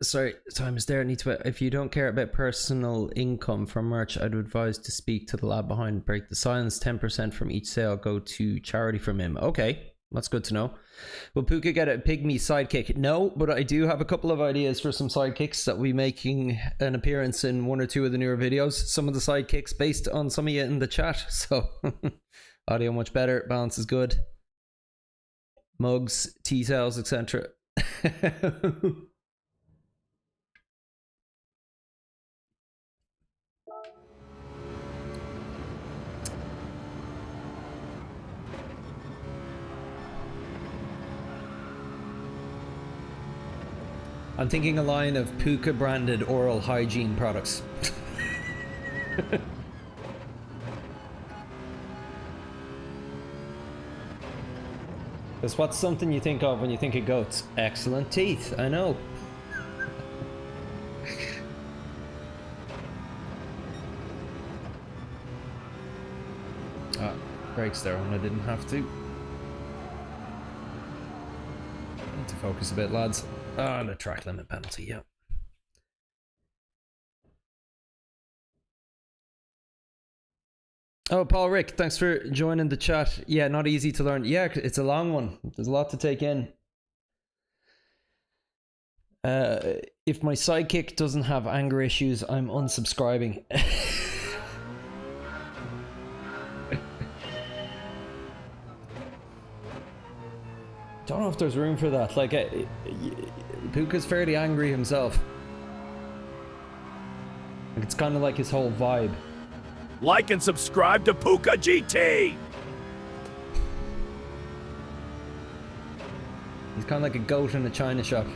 Sorry, time is there. Need to. If you don't care about personal income from merch, I'd advise to speak to the lad behind Break the Silence. 10% from each sale go to charity from him. Okay, that's good to know. Will Puka get a pygmy sidekick? No, but I do have a couple of ideas for some sidekicks that will be making an appearance in one or two of the newer videos. Some of the sidekicks based on some of you in the chat. So audio much better, balance is good. Mugs, T-cells, etc. I'm thinking a line of Puka branded oral hygiene products. Because what's something you think of when you think of goats? Excellent teeth, I know. Ah, brakes there when I didn't have to. Need to focus a bit, lads. Ah, and a track limit penalty, yeah. Oh, Paul Rick, thanks for joining the chat. Yeah, not easy to learn. Yeah, it's a long one. There's a lot to take in. If my sidekick doesn't have anger issues, I'm unsubscribing. Don't know if there's room for that. Like, Puka's fairly angry himself. Like, it's kind of like his whole vibe. Like and subscribe to Puka GT! He's kind of like a goat in a china shop.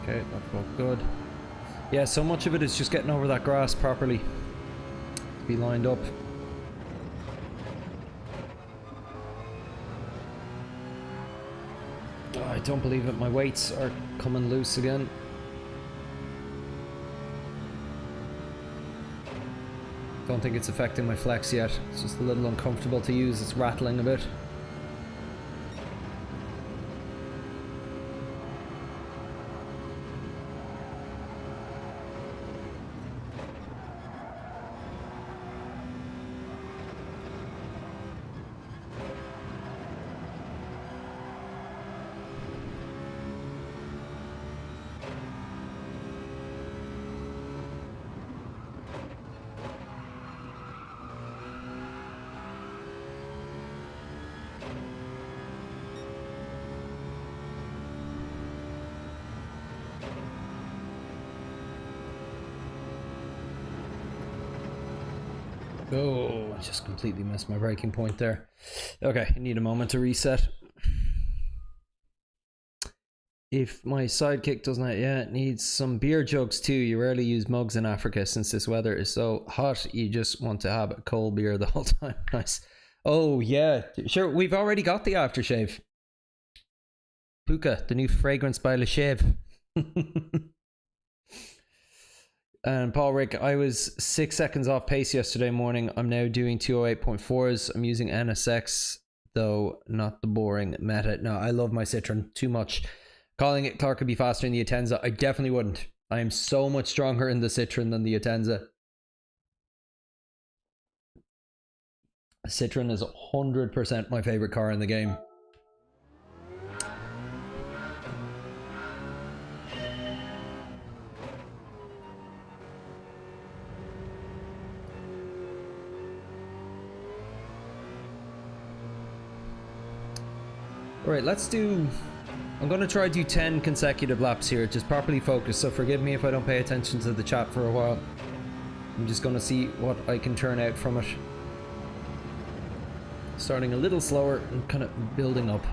Okay, that felt good. Yeah, so much of it is just getting over that grass properly. Be lined up. Oh, I don't believe it. My weights are coming loose again. Don't think it's affecting my flex yet. It's just a little uncomfortable to use. It's rattling a bit. Oh, I just completely missed my breaking point there. Okay, I need a moment to reset. If my sidekick doesn't, yeah, it needs some beer jugs too. You rarely use mugs in Africa since this weather is so hot. You just want to have a cold beer the whole time. Nice. Oh yeah, sure. We've already got the aftershave. Puka, the new fragrance by Le Shave. And Paul Rick, I was 6 seconds off pace yesterday morning. I'm now doing 208.4s. I'm using NSX, though not the boring meta. No, I love my Citroen too much. Calling it Clark could be faster in the Atenza. I definitely wouldn't. I am so much stronger in the Citroen than the Atenza. Citroen is 100% my favorite car in the game. Alright, let's do... I'm going to try to do 10 consecutive laps here, just properly focused, so forgive me if I don't pay attention to the chat for a while. I'm just going to see what I can turn out from it. Starting a little slower and kind of building up.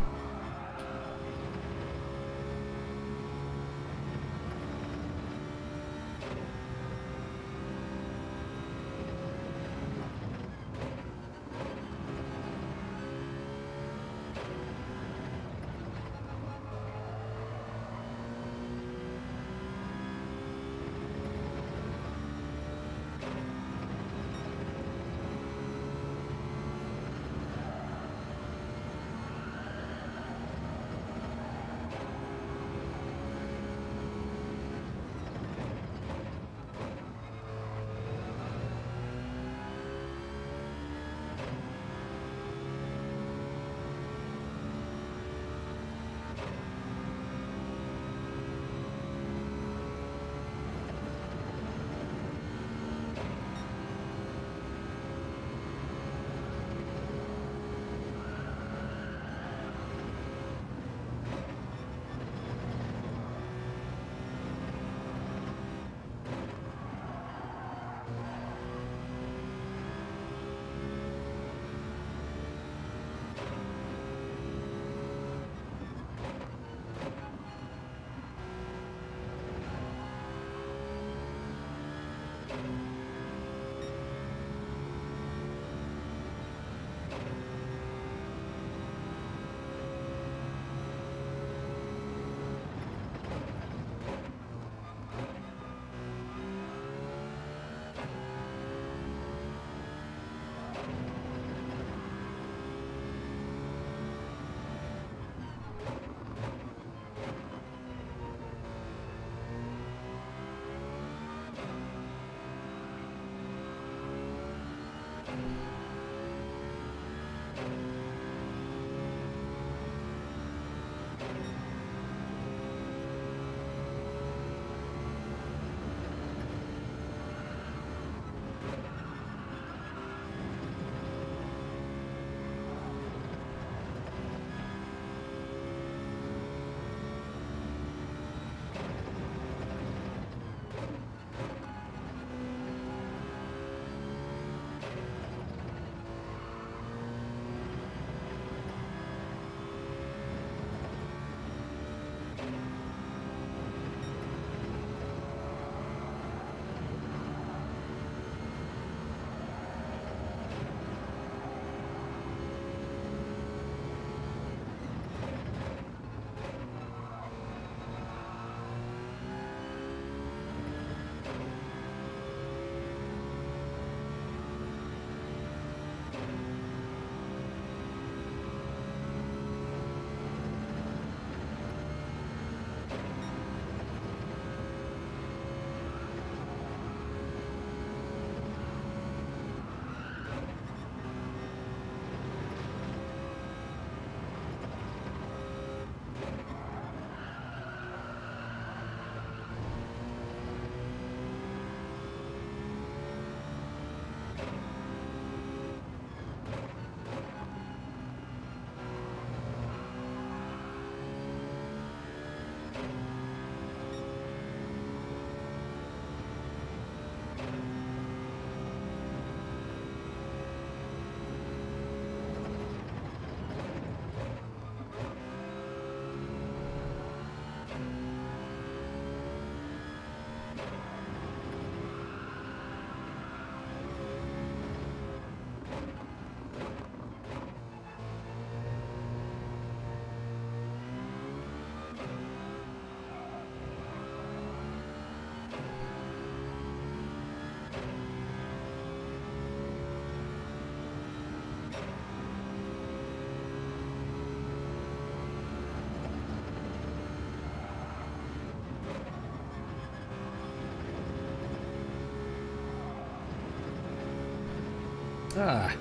Ah,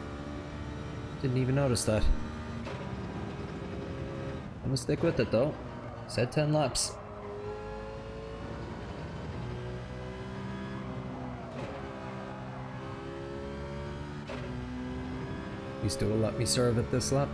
didn't even notice that. I'm gonna stick with it though. Said 10 laps. You still let me serve it this lap?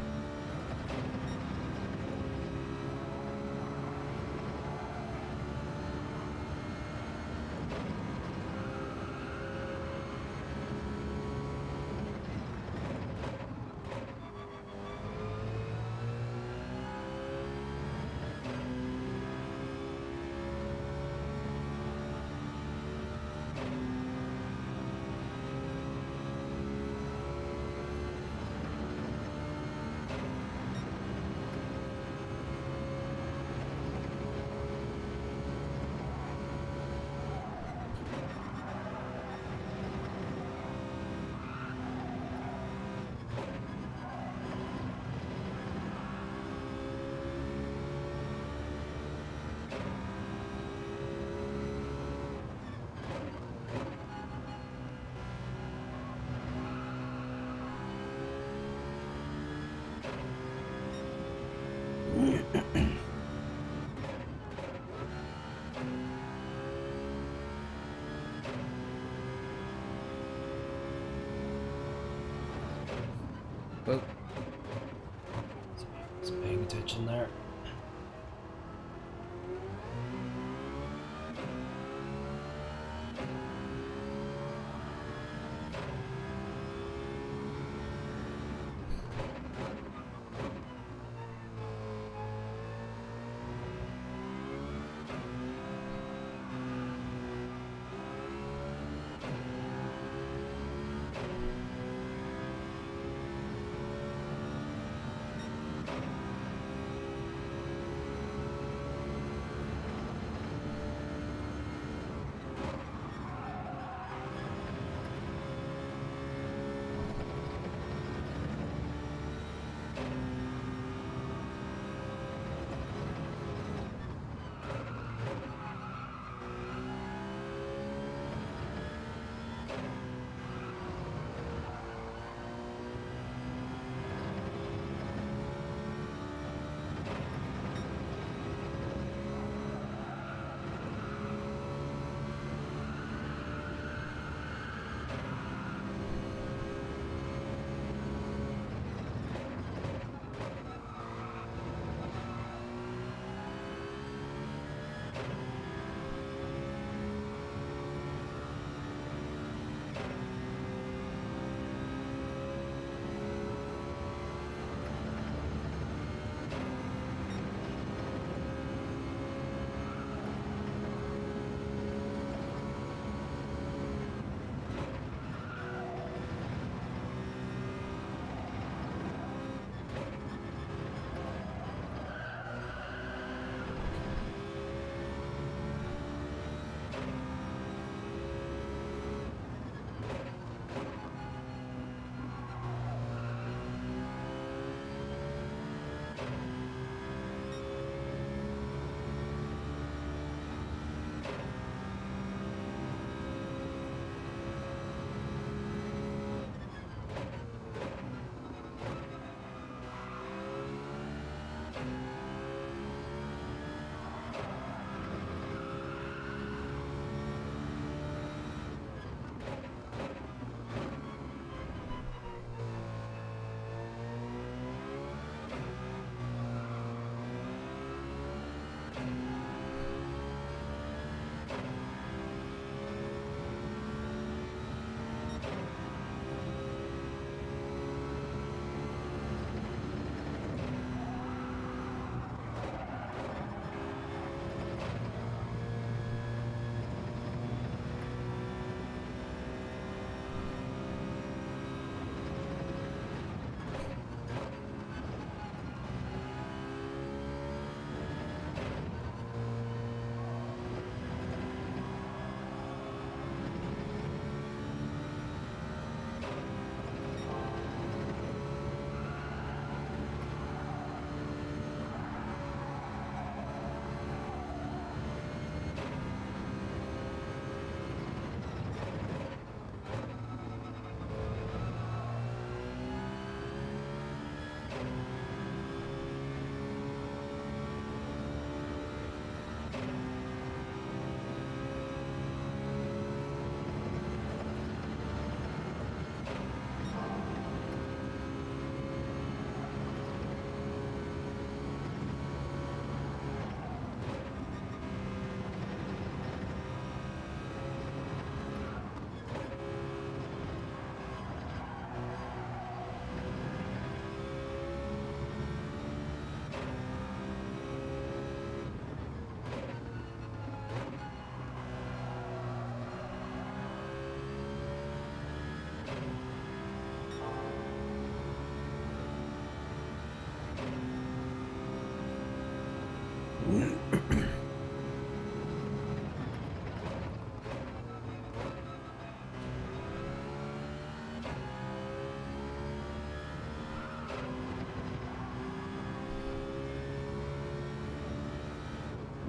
Well, just paying attention there.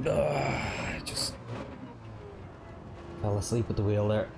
I just fell asleep at the wheel there.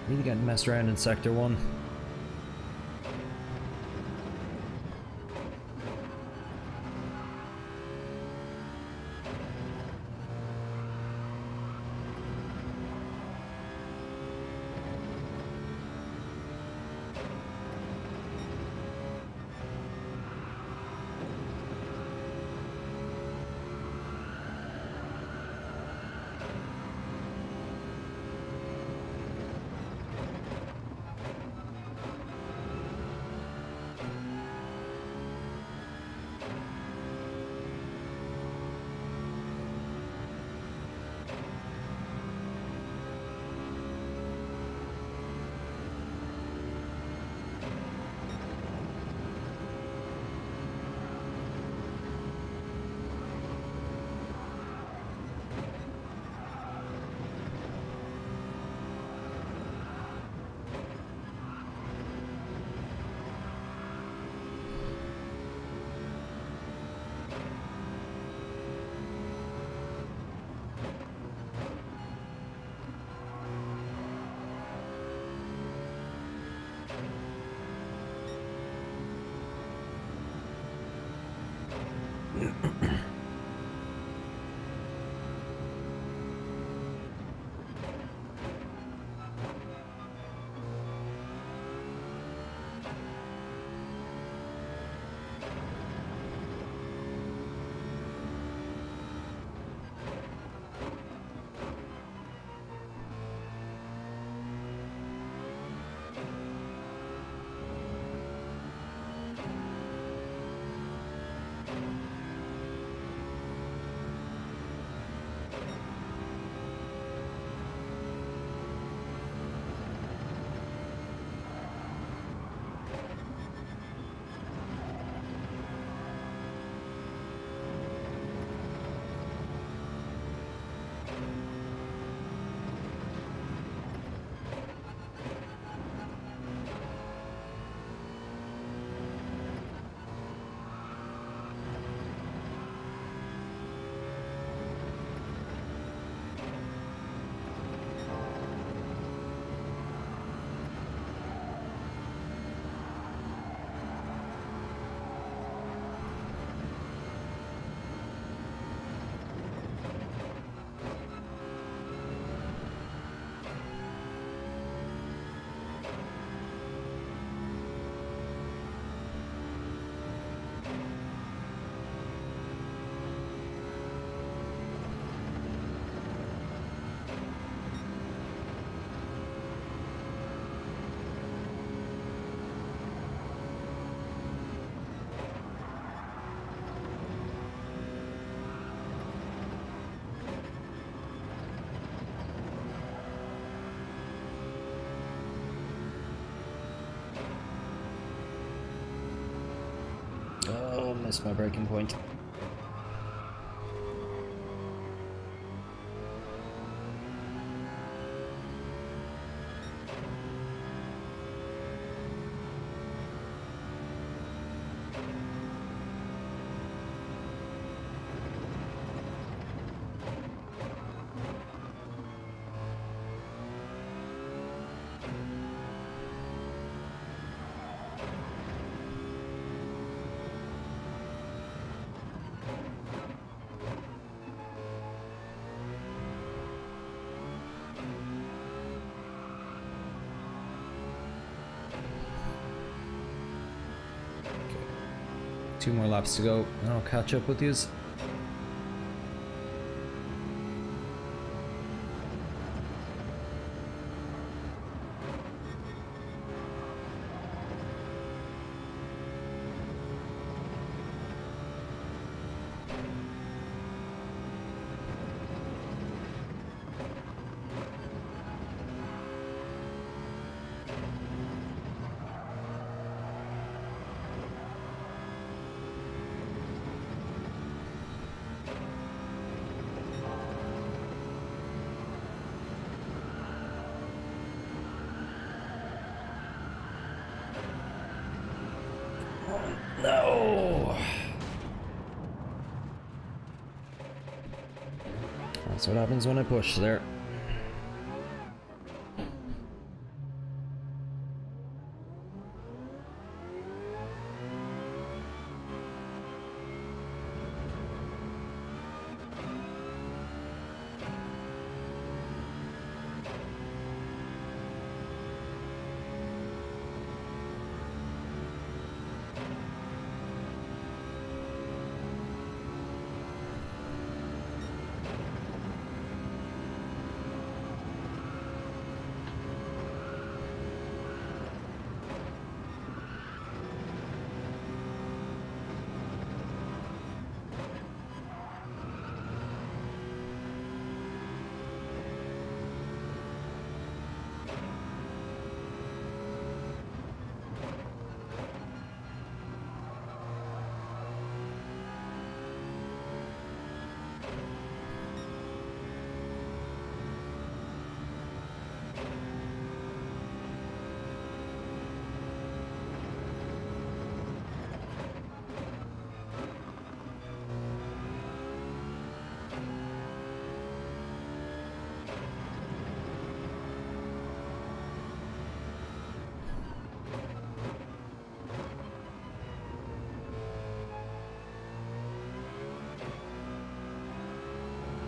Need to get messed around in Sector 1. Missed my breaking point. Two more laps to go, and I'll catch up with yous. No! That's what happens when I push there.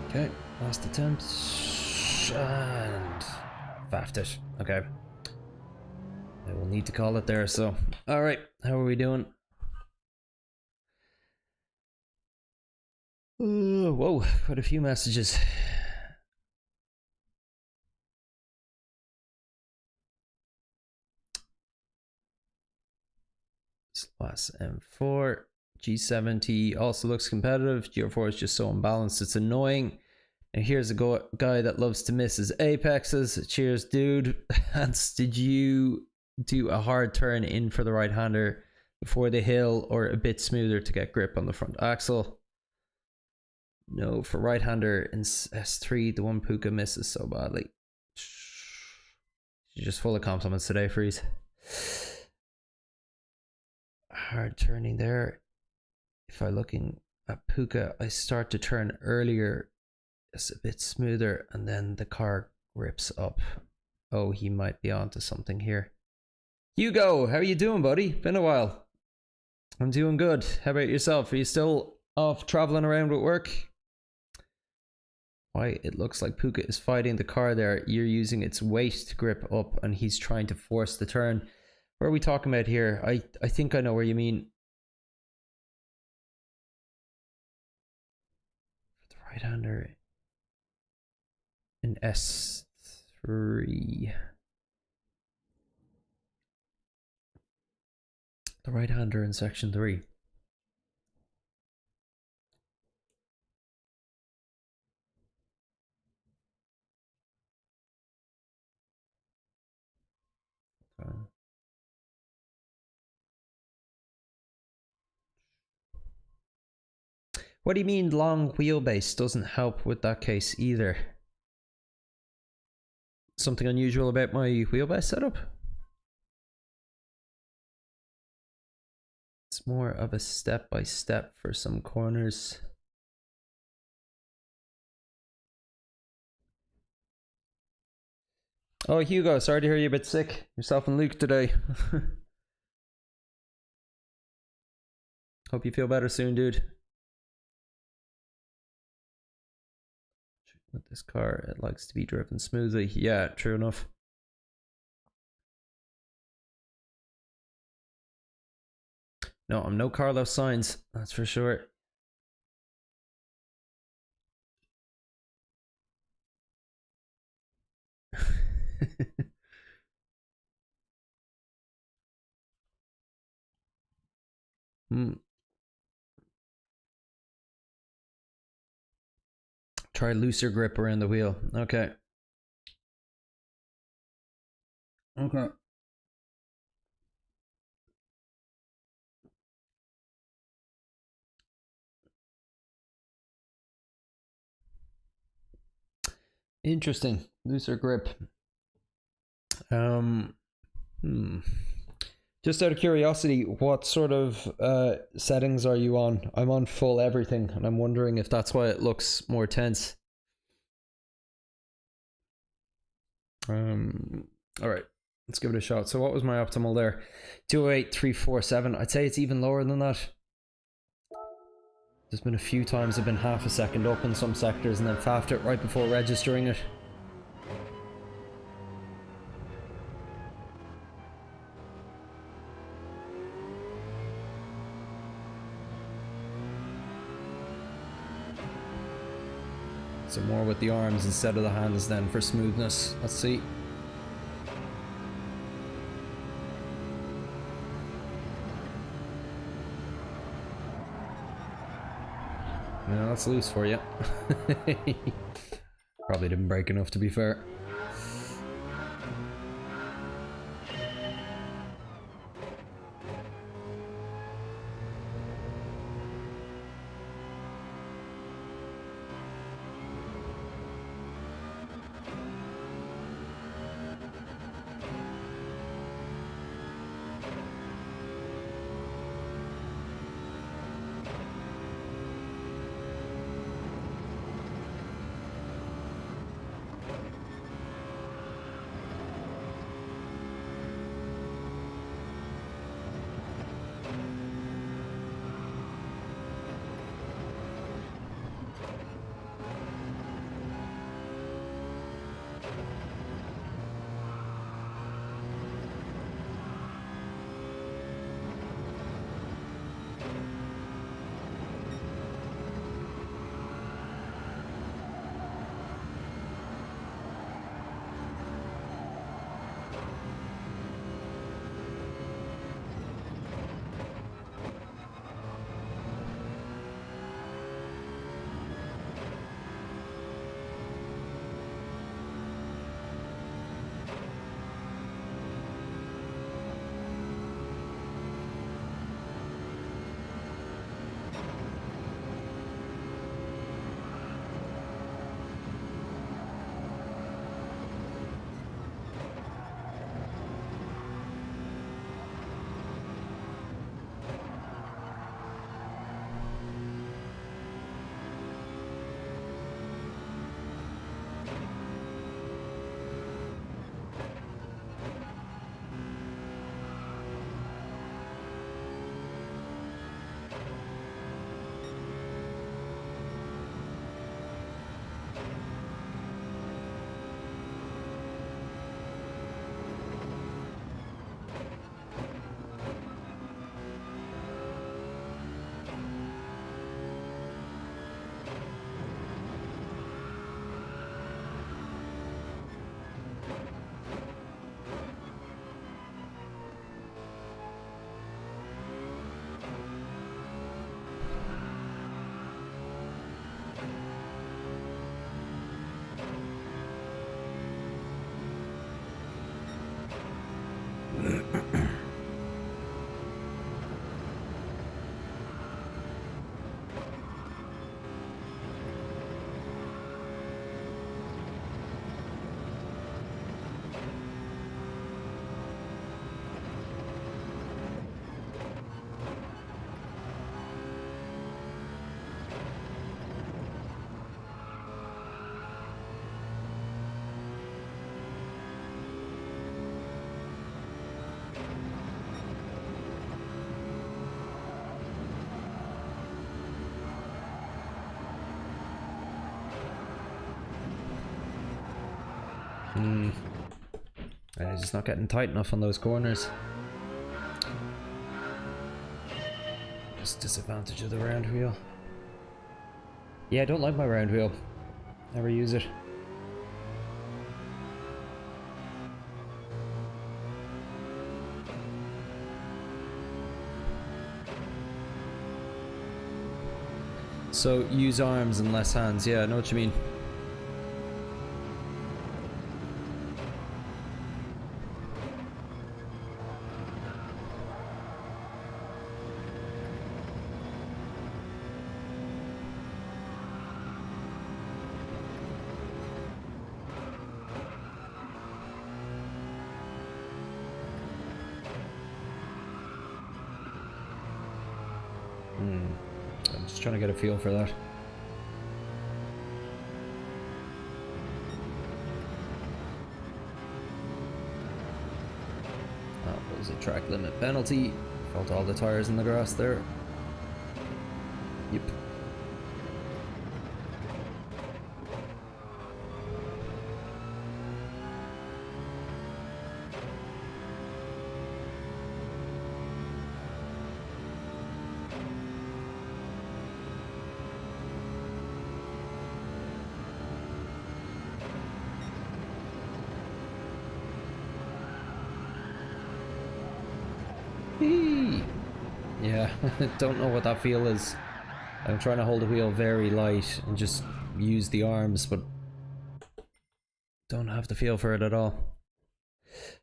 Okay, last attempt, and faffed it. Okay, I will need to call it there. So, all right, how are we doing? Whoa, quite a few messages. Class M4, G70 also looks competitive. GR4 is just so unbalanced, it's annoying. And here's a guy that loves to miss his apexes. Cheers, dude. Hans, did you do a hard turn in for the right-hander before the hill, or a bit smoother to get grip on the front axle? No, for right-hander in S3, the one Puka misses so badly. You're just full of compliments today, Freeze. Hard turning there. If I'm looking at Puka, I start to turn earlier. It's a bit smoother, and then the car rips up. Oh, he might be onto something here. Hugo, how are you doing, buddy? Been a while. I'm doing good. How about yourself? Are you still off traveling around with work? Why, it looks like Puka is fighting the car there. You're using its weight to grip up, and he's trying to force the turn. What are we talking about here? I think I know where you mean. The right-hander in S3. The right-hander in section 3. What do you mean long wheelbase doesn't help with that case either? Something unusual about my wheelbase setup? It's more of a step-by-step for some corners. Oh, Hugo, sorry to hear you're a bit sick. Yourself and Luke today. Hope you feel better soon, dude. With this car, it likes to be driven smoothly. Yeah, true enough. No, I'm no Carlos Sainz, that's for sure. Try looser grip around the wheel. Okay. Okay. Interesting. Looser grip. Just out of curiosity, what sort of settings are you on? I'm on full everything, and I'm wondering if that's why it looks more tense. Alright, let's give it a shot. So what was my optimal there? 208,347. I'd say it's even lower than that. There's been a few times I've been half a second up in some sectors and then faffed it right before registering it. So more with the arms instead of the hands then for smoothness. Let's see. No, that's loose for you. Probably didn't break enough, to be fair. It's just not getting tight enough on those corners. Just disadvantage of the round wheel. Yeah, I don't like my round wheel. Never use it. So use arms and less hands. Yeah, I know what you mean. I'm just trying to get a feel for that. That was a track limit penalty. Felt all the tires in the grass there. Yep. Yeah, don't know what that feel is. I'm trying to hold the wheel very light and just use the arms, but don't have the feel for it at all.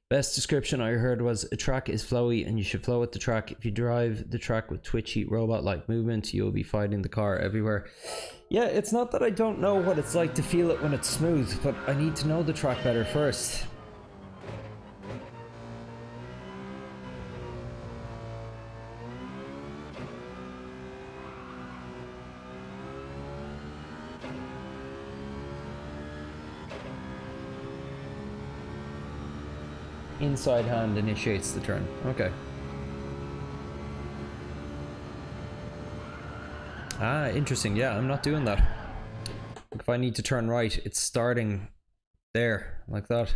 Best description I heard was a track is flowy and you should flow with the track. If you drive the track with twitchy robot-like movement, you'll be fighting the car everywhere. Yeah, it's not that I don't know what it's like to feel it when it's smooth, but I need to know the track better first. Inside hand initiates the turn. Okay. Ah, interesting. Yeah, I'm not doing that. If I need to turn right, it's starting there, like that.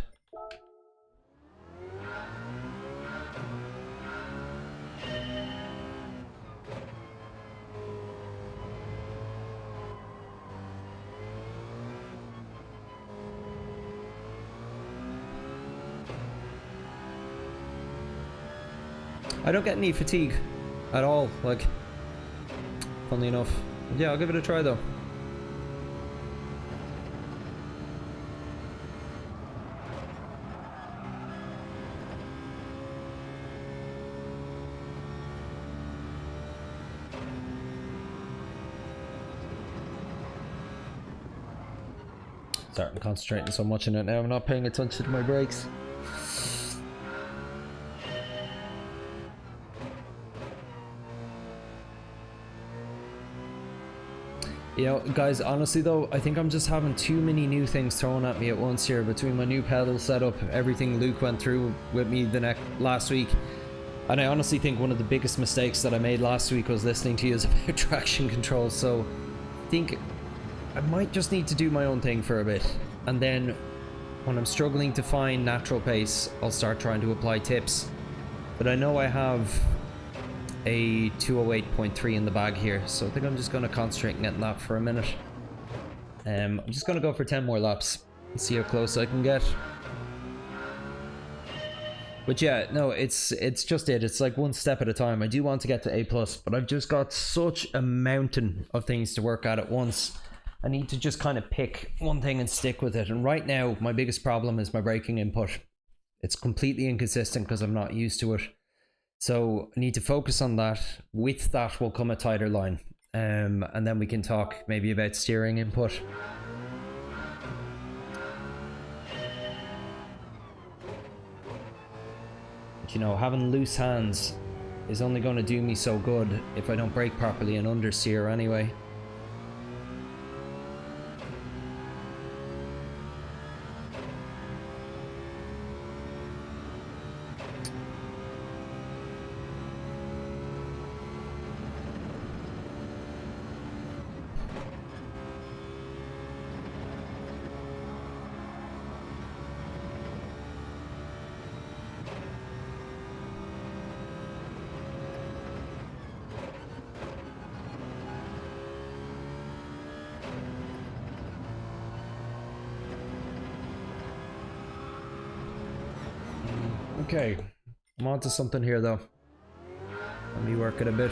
I don't get any fatigue at all, like, funnily enough. Yeah, I'll give it a try though. Starting concentrating so much on it now, I'm not paying attention to my brakes. You know, guys, honestly though, I think I'm just having too many new things thrown at me at once here. Between my new pedal setup, everything Luke went through with me last week. And I honestly think one of the biggest mistakes that I made last week was listening to you about traction control. So I think I might just need to do my own thing for a bit. And then when I'm struggling to find natural pace, I'll start trying to apply tips. But I know I have a 208.3 in the bag here, so I think I'm just going to concentrate on getting that for a minute. I'm just going to go for 10 more laps and see how close I can get. But yeah, no, it's just it's like one step at a time. I do want to get to A+, but I've just got such a mountain of things to work at once. I need to just kind of pick one thing and stick with it. And right now, my biggest problem is my braking input. It's completely inconsistent because I'm not used to it. So I need to focus on that. With that will come a tighter line. And then we can talk maybe about steering input. But you know, having loose hands is only going to do me so good if I don't brake properly and understeer anyway. Okay, I'm on to something here though. Let me work it a bit.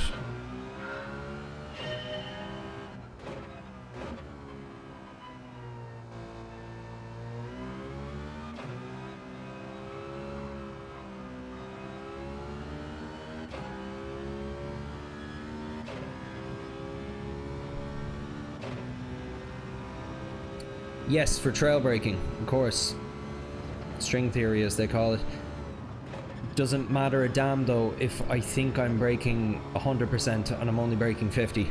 Yes, for trail braking, of course. String theory, as they call it. Doesn't matter a damn though if I think I'm braking 100% and I'm only braking 50.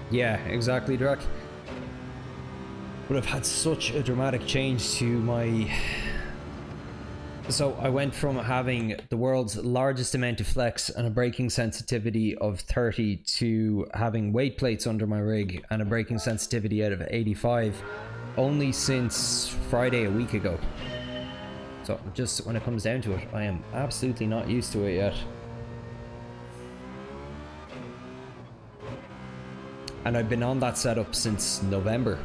Yeah, exactly, Drac. But I've had such a dramatic change to my... So I went from having the world's largest amount of flex and a braking sensitivity of 30 to having weight plates under my rig and a braking sensitivity out of 85 only since Friday a week ago. So just when it comes down to it, I am absolutely not used to it yet. And I've been on that setup since November.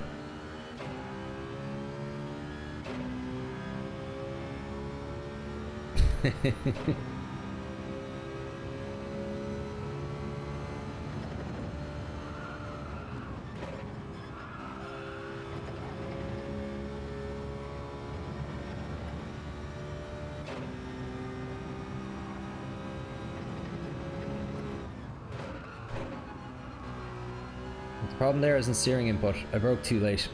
The problem there isn't steering input. I broke too late.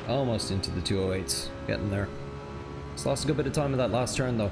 Almost into the 208s. Getting there. Just lost a good bit of time in that last turn though.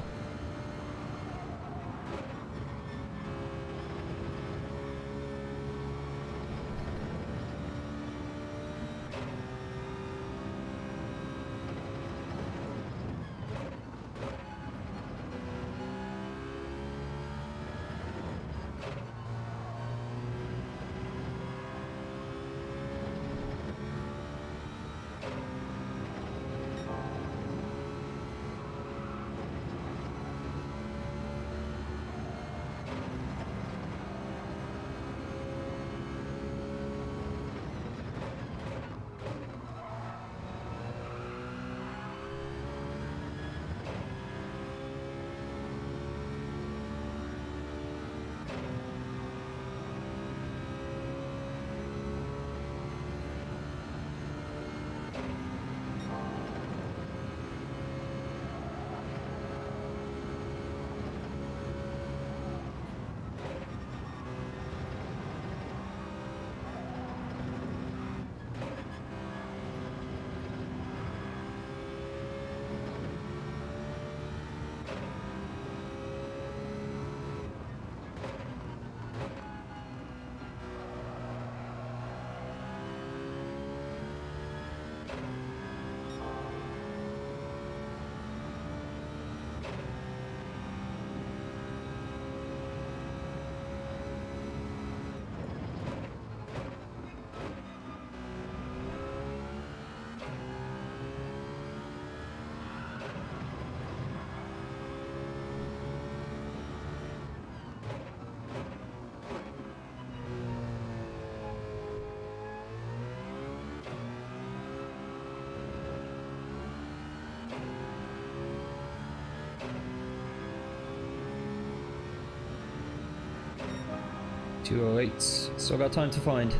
.208s. Still got time to find.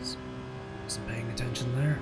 Just paying attention there.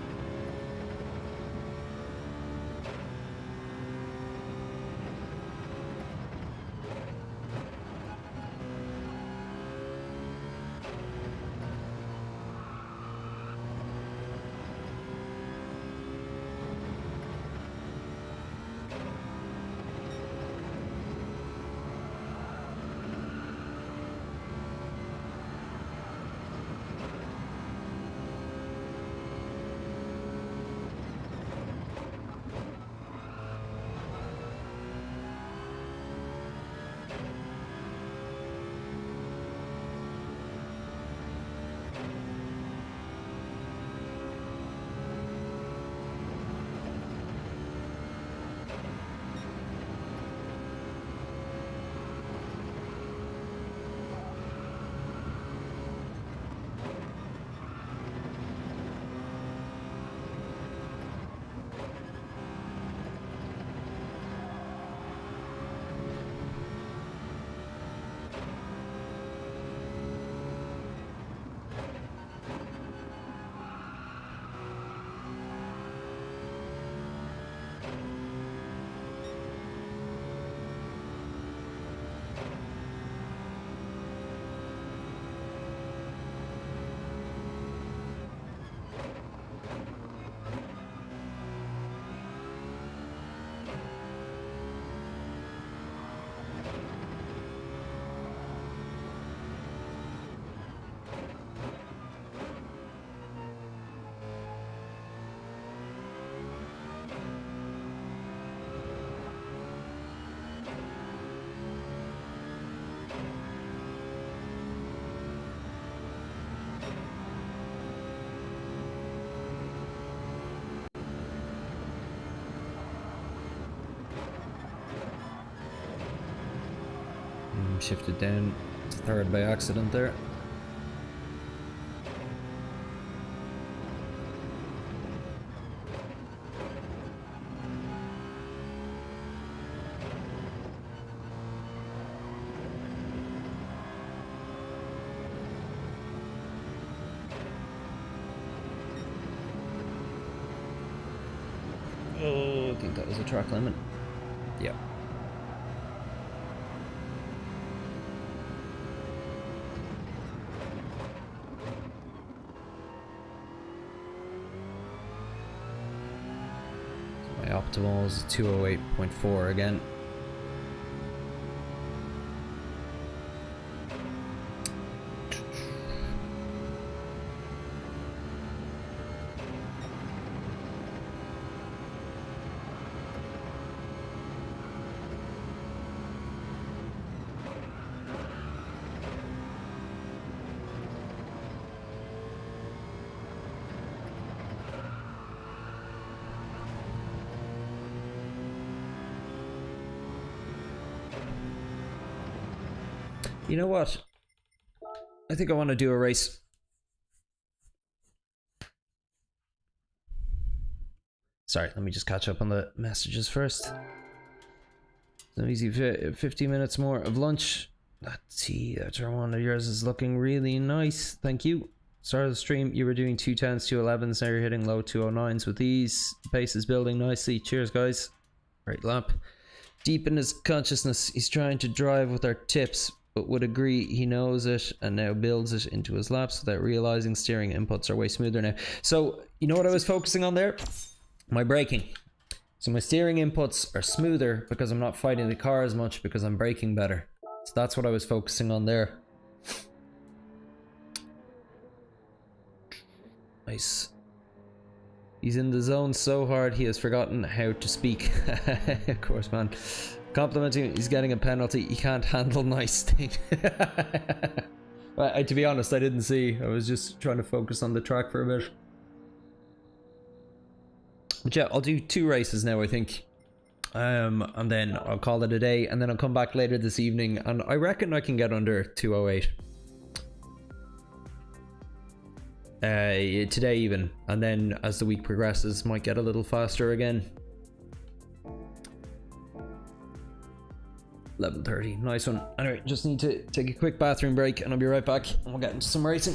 Shifted down to third by accident there. Oh, I think that was a track limit. Yep. optimals 208.4 again. You know what? I think I want to do a race. Sorry, let me just catch up on the messages first. So easy 50 minutes more of lunch. Let's see, that one of yours is looking really nice. Thank you. Start of the stream, you were doing 210s, 211s, now you're hitting low 209s with these. Pace is building nicely. Cheers, guys. Great lap. Deep in his consciousness, he's trying to drive with our tips, but would agree he knows it and now builds it into his laps without realizing steering inputs are way smoother now. So, you know what I was focusing on there? My braking. So my steering inputs are smoother because I'm not fighting the car as much because I'm braking better. So that's what I was focusing on there. Nice. He's in the zone so hard he has forgotten how to speak. Of course, man. Complimenting him, he's getting a penalty. He can't handle nice thing. Well, to be honest, I didn't see. I was just trying to focus on the track for a bit. But yeah, I'll do 2 races now, I think. And then I'll call it a day. And then I'll come back later this evening. And I reckon I can get under 208. Today even. And then as the week progresses, might get a little faster again. 11:30, nice one. Anyway, just need to take a quick bathroom break and I'll be right back and we'll get into some racing.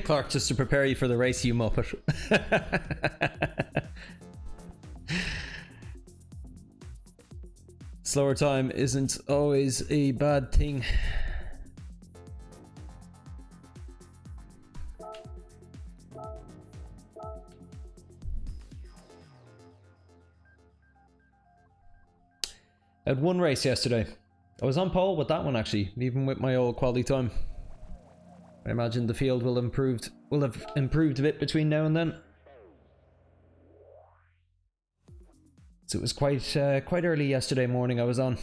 Clark, just to prepare you for the race, you muppet. Slower time isn't always a bad thing. I had one race yesterday. I was on pole with that one actually, even with my old quality time. I imagine the field will have improved a bit between now and then. So it was quite early yesterday morning I was on.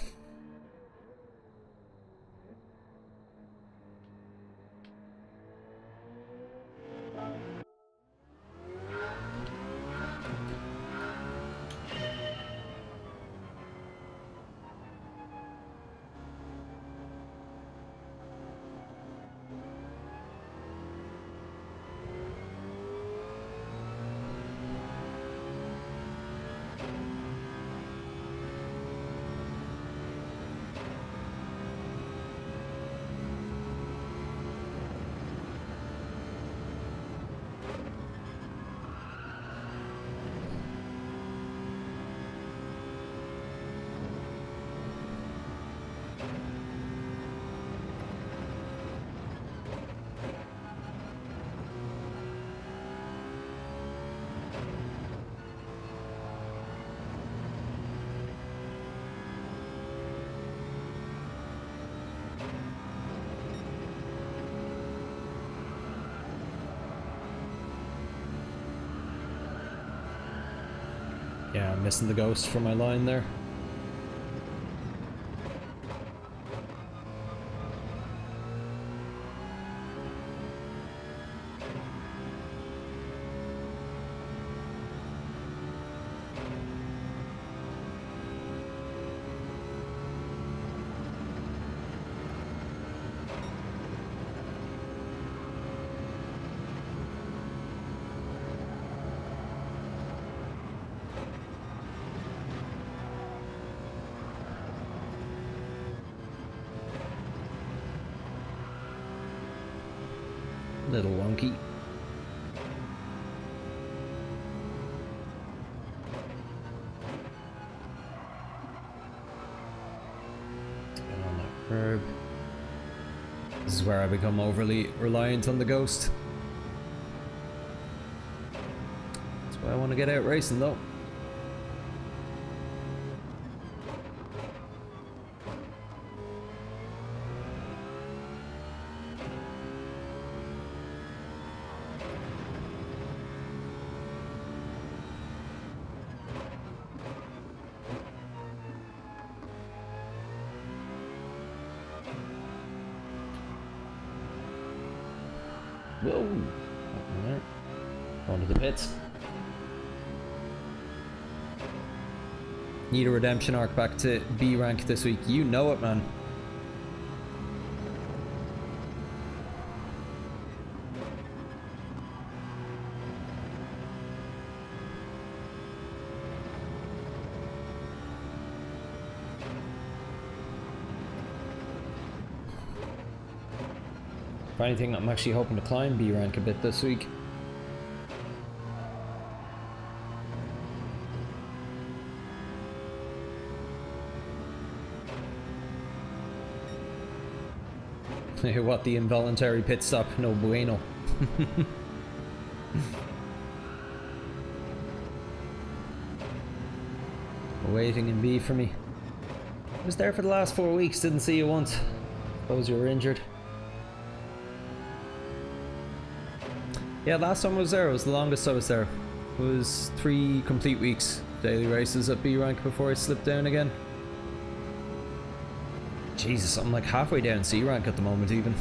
Yeah, I'm missing the ghost from my line there. Little wonky. Get on that curb. This is where I become overly reliant on the ghost. That's why I want to get out racing though. Whoa! Alright. On to the pits. Need a redemption arc back to B rank this week. You know it, man. If anything, I'm actually hoping to climb B rank a bit this week. What, the involuntary pit stop? No bueno. Waiting in B for me. I was there for the last 4 weeks, didn't see you once. Suppose you were injured. Yeah, last time I was there, it was the longest I was there. It was 3 complete weeks. Daily races at B rank before I slipped down again. Jesus, I'm like halfway down C rank at the moment even.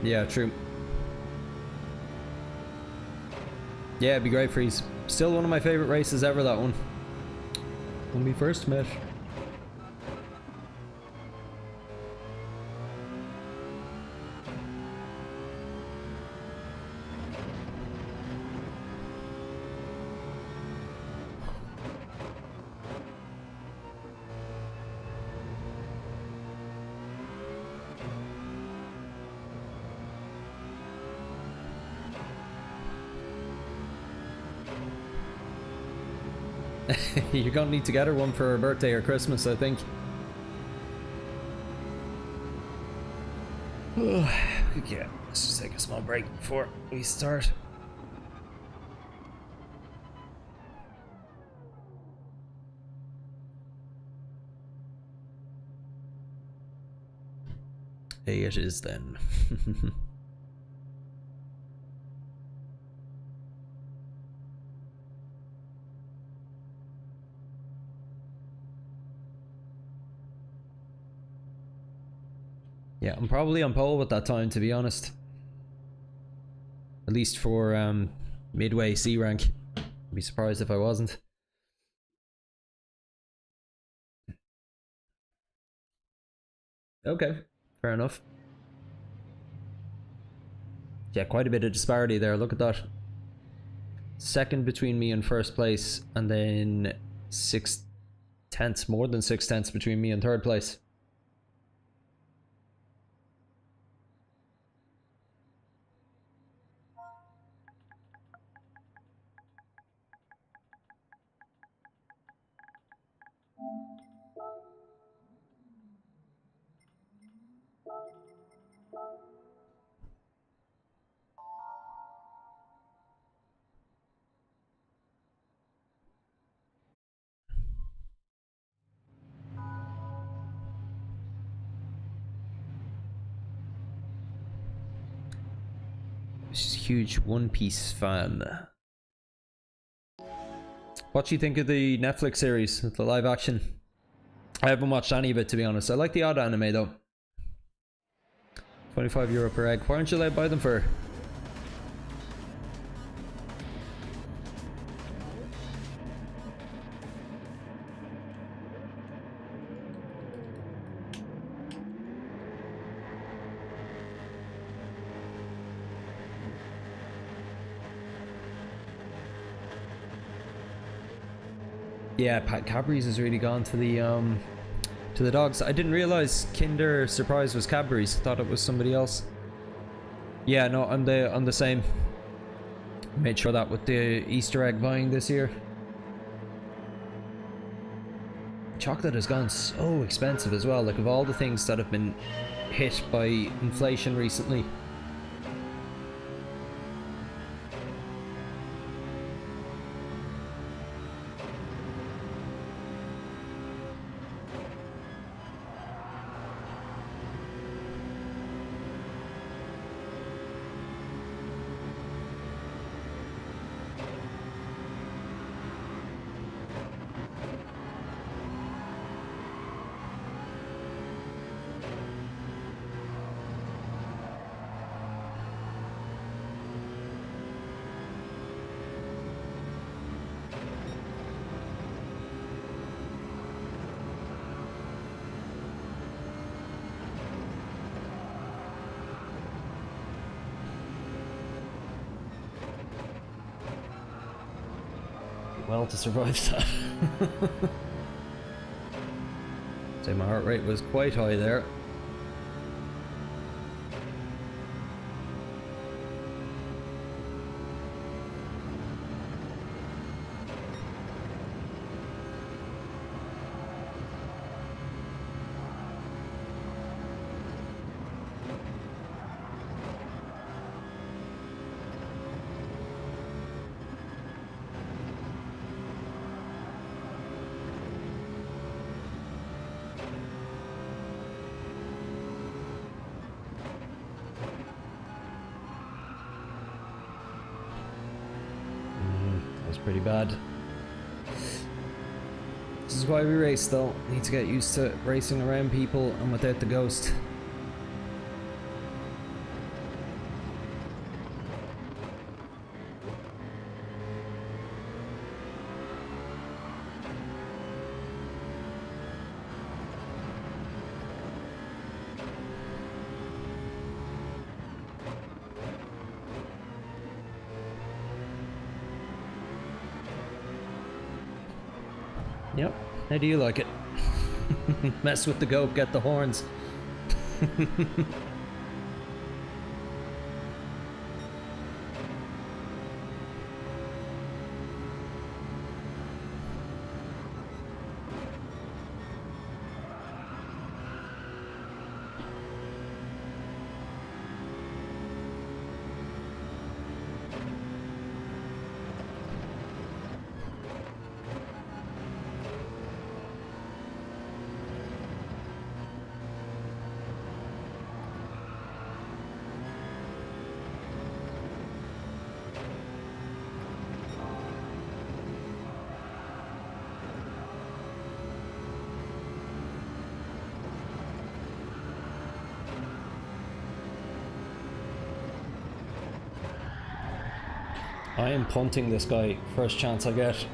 Yeah, true. Yeah, it'd be great freeze. Still one of my favorite races ever, that one. When we first met. You're gonna need to get her one for her birthday or Christmas, I think. Okay, let's just take a small break before we start. Hey, it is then. Yeah, I'm probably on pole with that time, to be honest. At least for midway C rank. I'd be surprised if I wasn't. Okay, fair enough. Yeah, quite a bit of disparity there, look at that. Second between me and first place, and then 6/10, more than 6/10 between me and third place. She's a huge One Piece fan. What do you think of the Netflix series, the live action? I haven't watched any of it, to be honest. I like the odd anime though. €25 per egg. Why aren't you allowed to buy them for? Yeah, Cadbury's has really gone to the dogs. I didn't realize Kinder Surprise was Cadbury's. Thought it was somebody else. Yeah, no, I'm the same. Made sure that with the Easter egg buying this year. Chocolate has gone so expensive as well. Like, of all the things that have been hit by inflation recently. Well, to survive that. So my heart rate was quite high there. Pretty bad. This is why we race though. Need to get used to racing around people and without the ghost. Yep. How do you like it? Mess with the goat, get the horns. I am punting this guy first chance I get.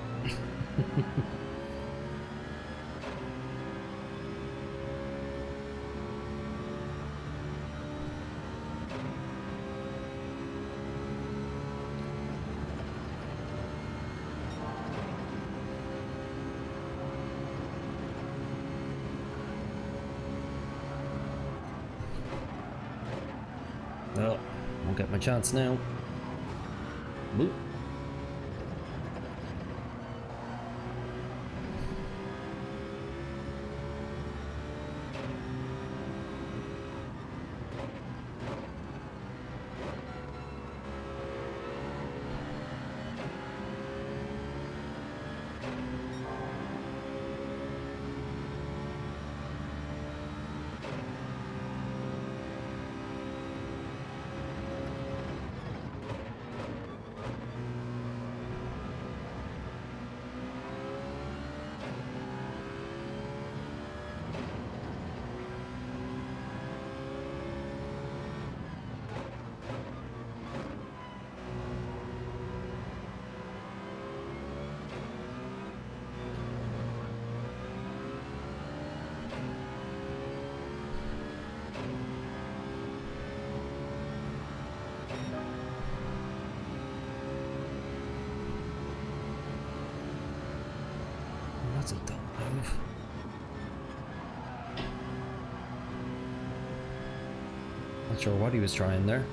Well, won't get my chance now. Boop. That's a dumb move. Not sure what he was trying there.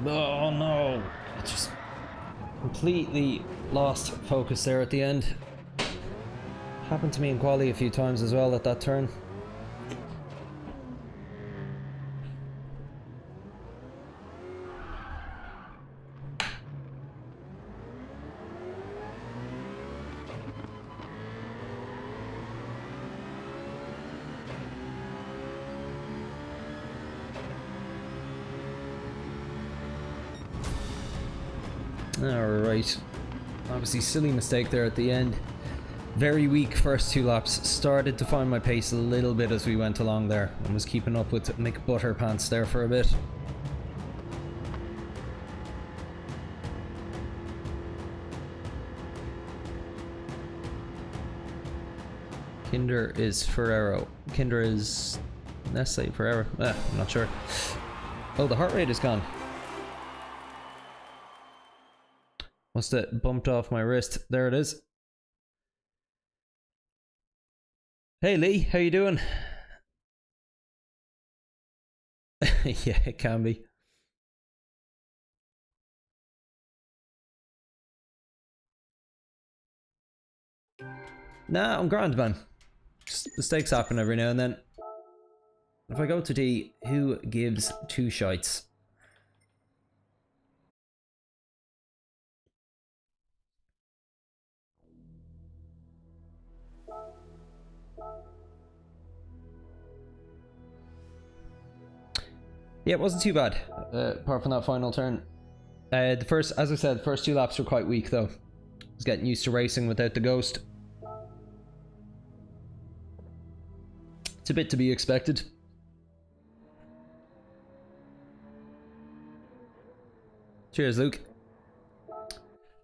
Oh no! I just completely lost focus there at the end. Happened to me in Quali a few times as well at that turn. Alright. Obviously silly mistake there at the end. Very weak first 2 laps. Started to find my pace a little bit as we went along there and was keeping up with Mick Butterpants there for a bit. Kinder is Ferrero. Kinder is Nestle Ferrero. I'm not sure. Oh, the heart rate is gone. Must have bumped off my wrist. There it is. Hey Lee, how you doing? Yeah, it can be. Nah, I'm grand, man. Just mistakes happen every now and then. If I go to D, who gives 2 shites? Yeah, it wasn't too bad, apart from that final turn. As I said, the first 2 laps were quite weak though. I was getting used to racing without the ghost. It's a bit to be expected. Cheers, Luke.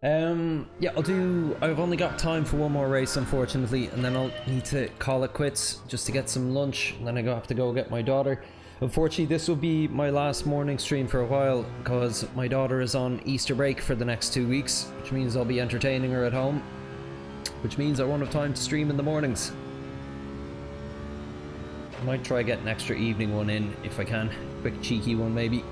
Yeah, I've only got time for one more race, unfortunately, and then I'll need to call it quits just to get some lunch, and then I have to go get my daughter. Unfortunately, this will be my last morning stream for a while, because my daughter is on Easter break for the next 2 weeks, which means I'll be entertaining her at home, which means I won't have time to stream in the mornings. I might try get an extra evening one in, if I can. Quick cheeky one, maybe.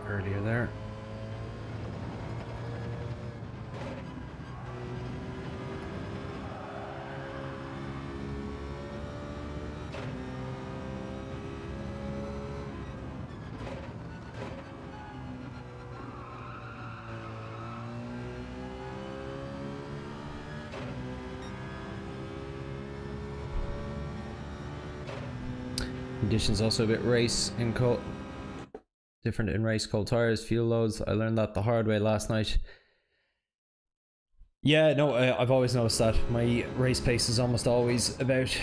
Earlier there. Conditions also a bit race and cold. Different in race, cold tires, fuel loads. I learned that the hard way last night. Yeah, no, I've always noticed that. My race pace is almost always about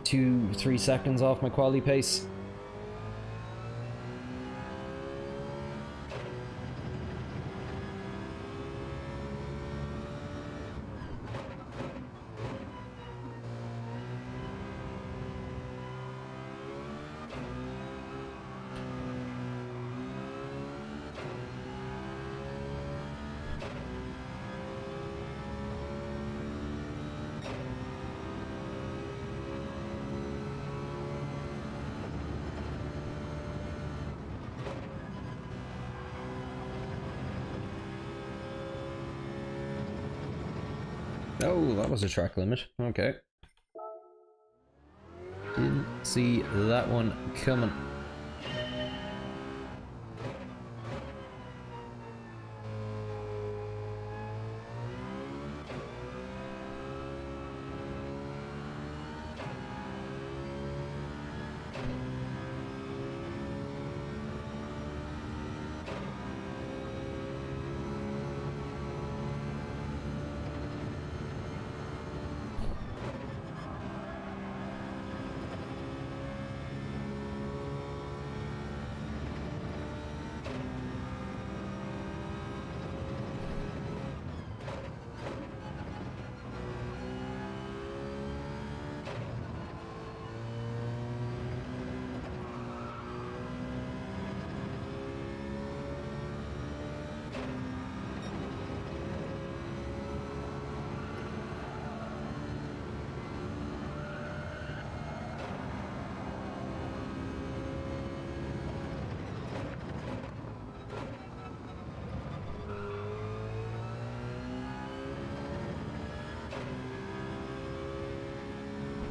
2-3 seconds off my quali pace. Oh, that was a track limit. Okay. Didn't see that one coming.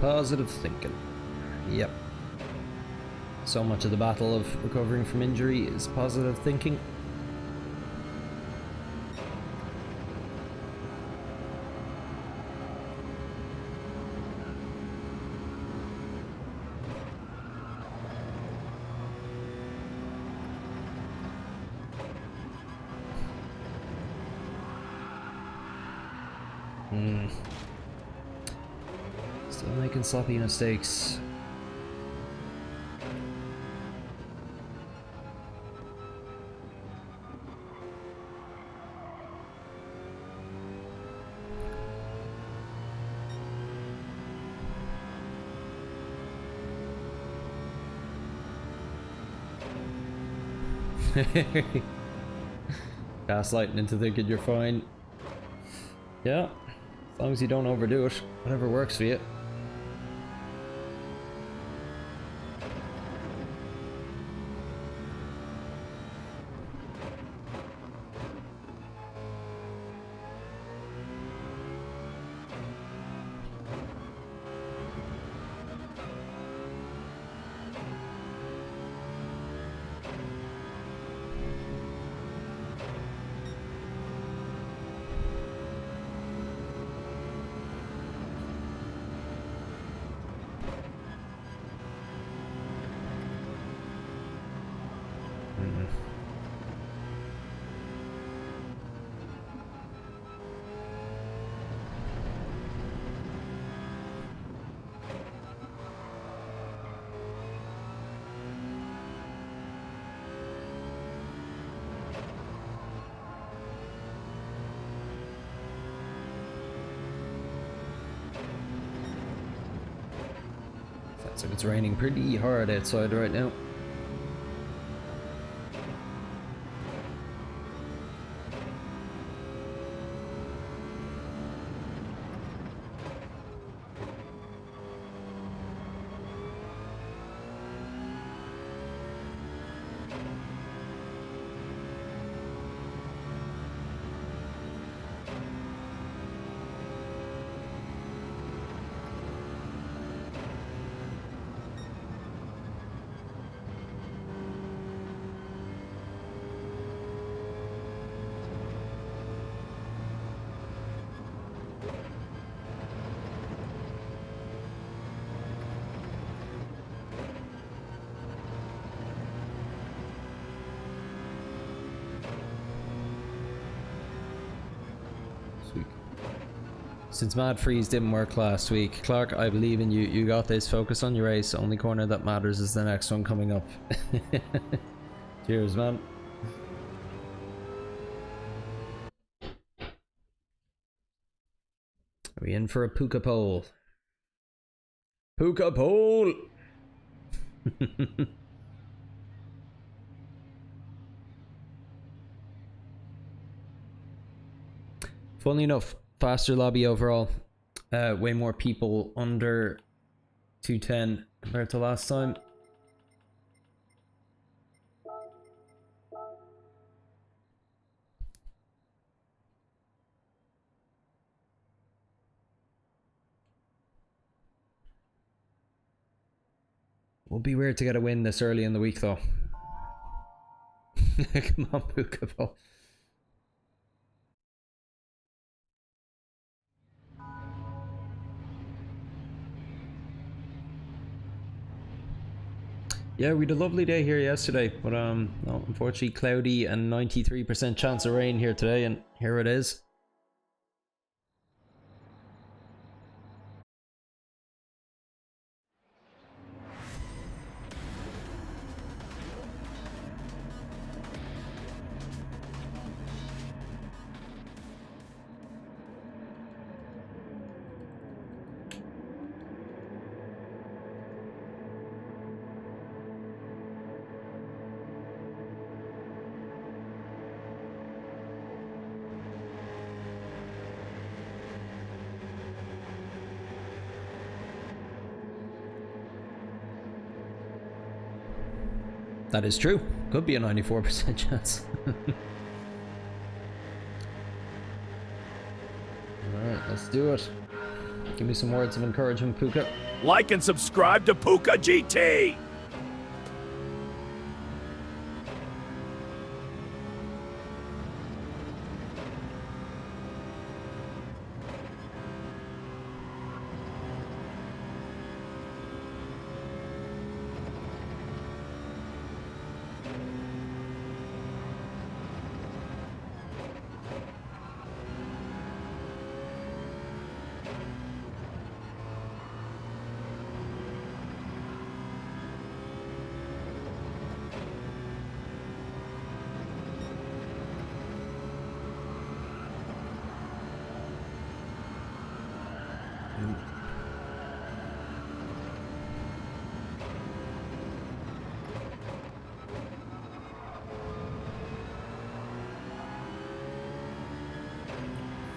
Positive thinking. Yep. So much of the battle of recovering from injury is positive thinking. Still making sloppy mistakes. Gaslighting into thinking you're fine. Yeah, as long as you don't overdo it, whatever works for you. Sounds like it's raining pretty hard outside right now. Sweet. Since Mad Freeze didn't work last week, Clark, I believe in you. You got this. Focus on your race. Only corner that matters is the next one coming up. Cheers, man. Are we in for a puka pole? Puka pole! Funnily enough, faster lobby overall. Way more people under 210 compared to last time. Would be weird to get a win this early in the week, though. Come on, Puka. Yeah, we had a lovely day here yesterday, but no, unfortunately cloudy and 93% chance of rain here today, and here it is. That is true. Could be a 94% chance. Alright, let's do it. Give me some words of encouragement, Puka. Like and subscribe to Puka GT.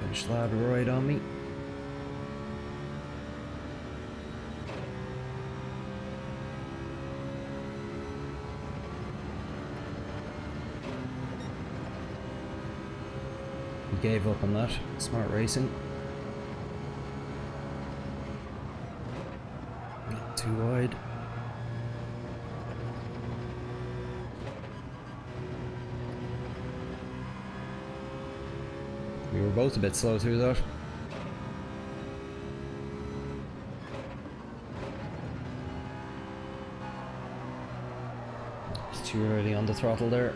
Finish lad right on me. He gave up on that. Smart racing. Not too wide. We were both a bit slow through that. It's too early on the throttle there.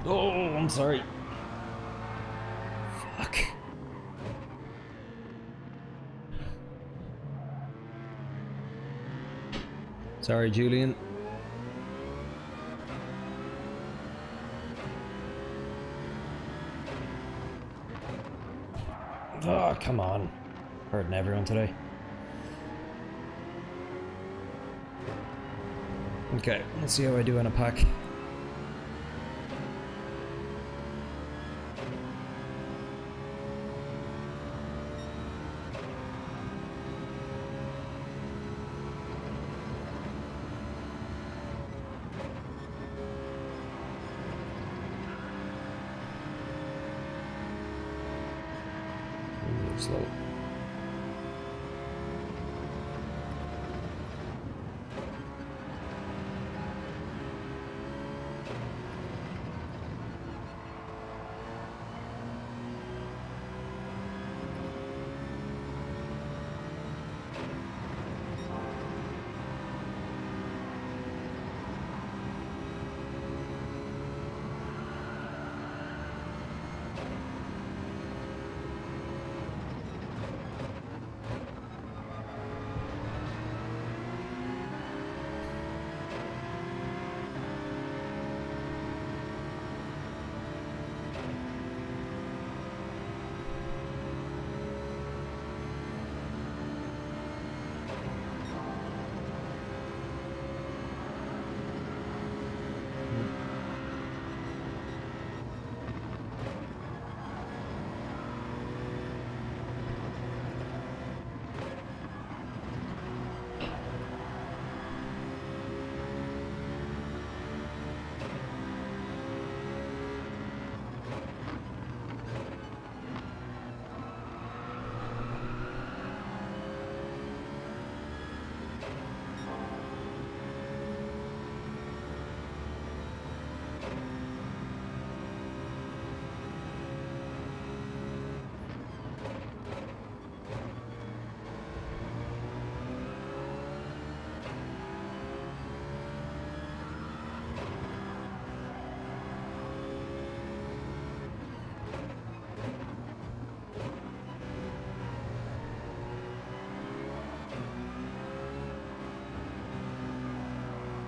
Oh, I'm sorry. Fuck. Sorry, Julian. Oh, come on. Hurting everyone today. Okay, let's see how I do in a pack. Slow.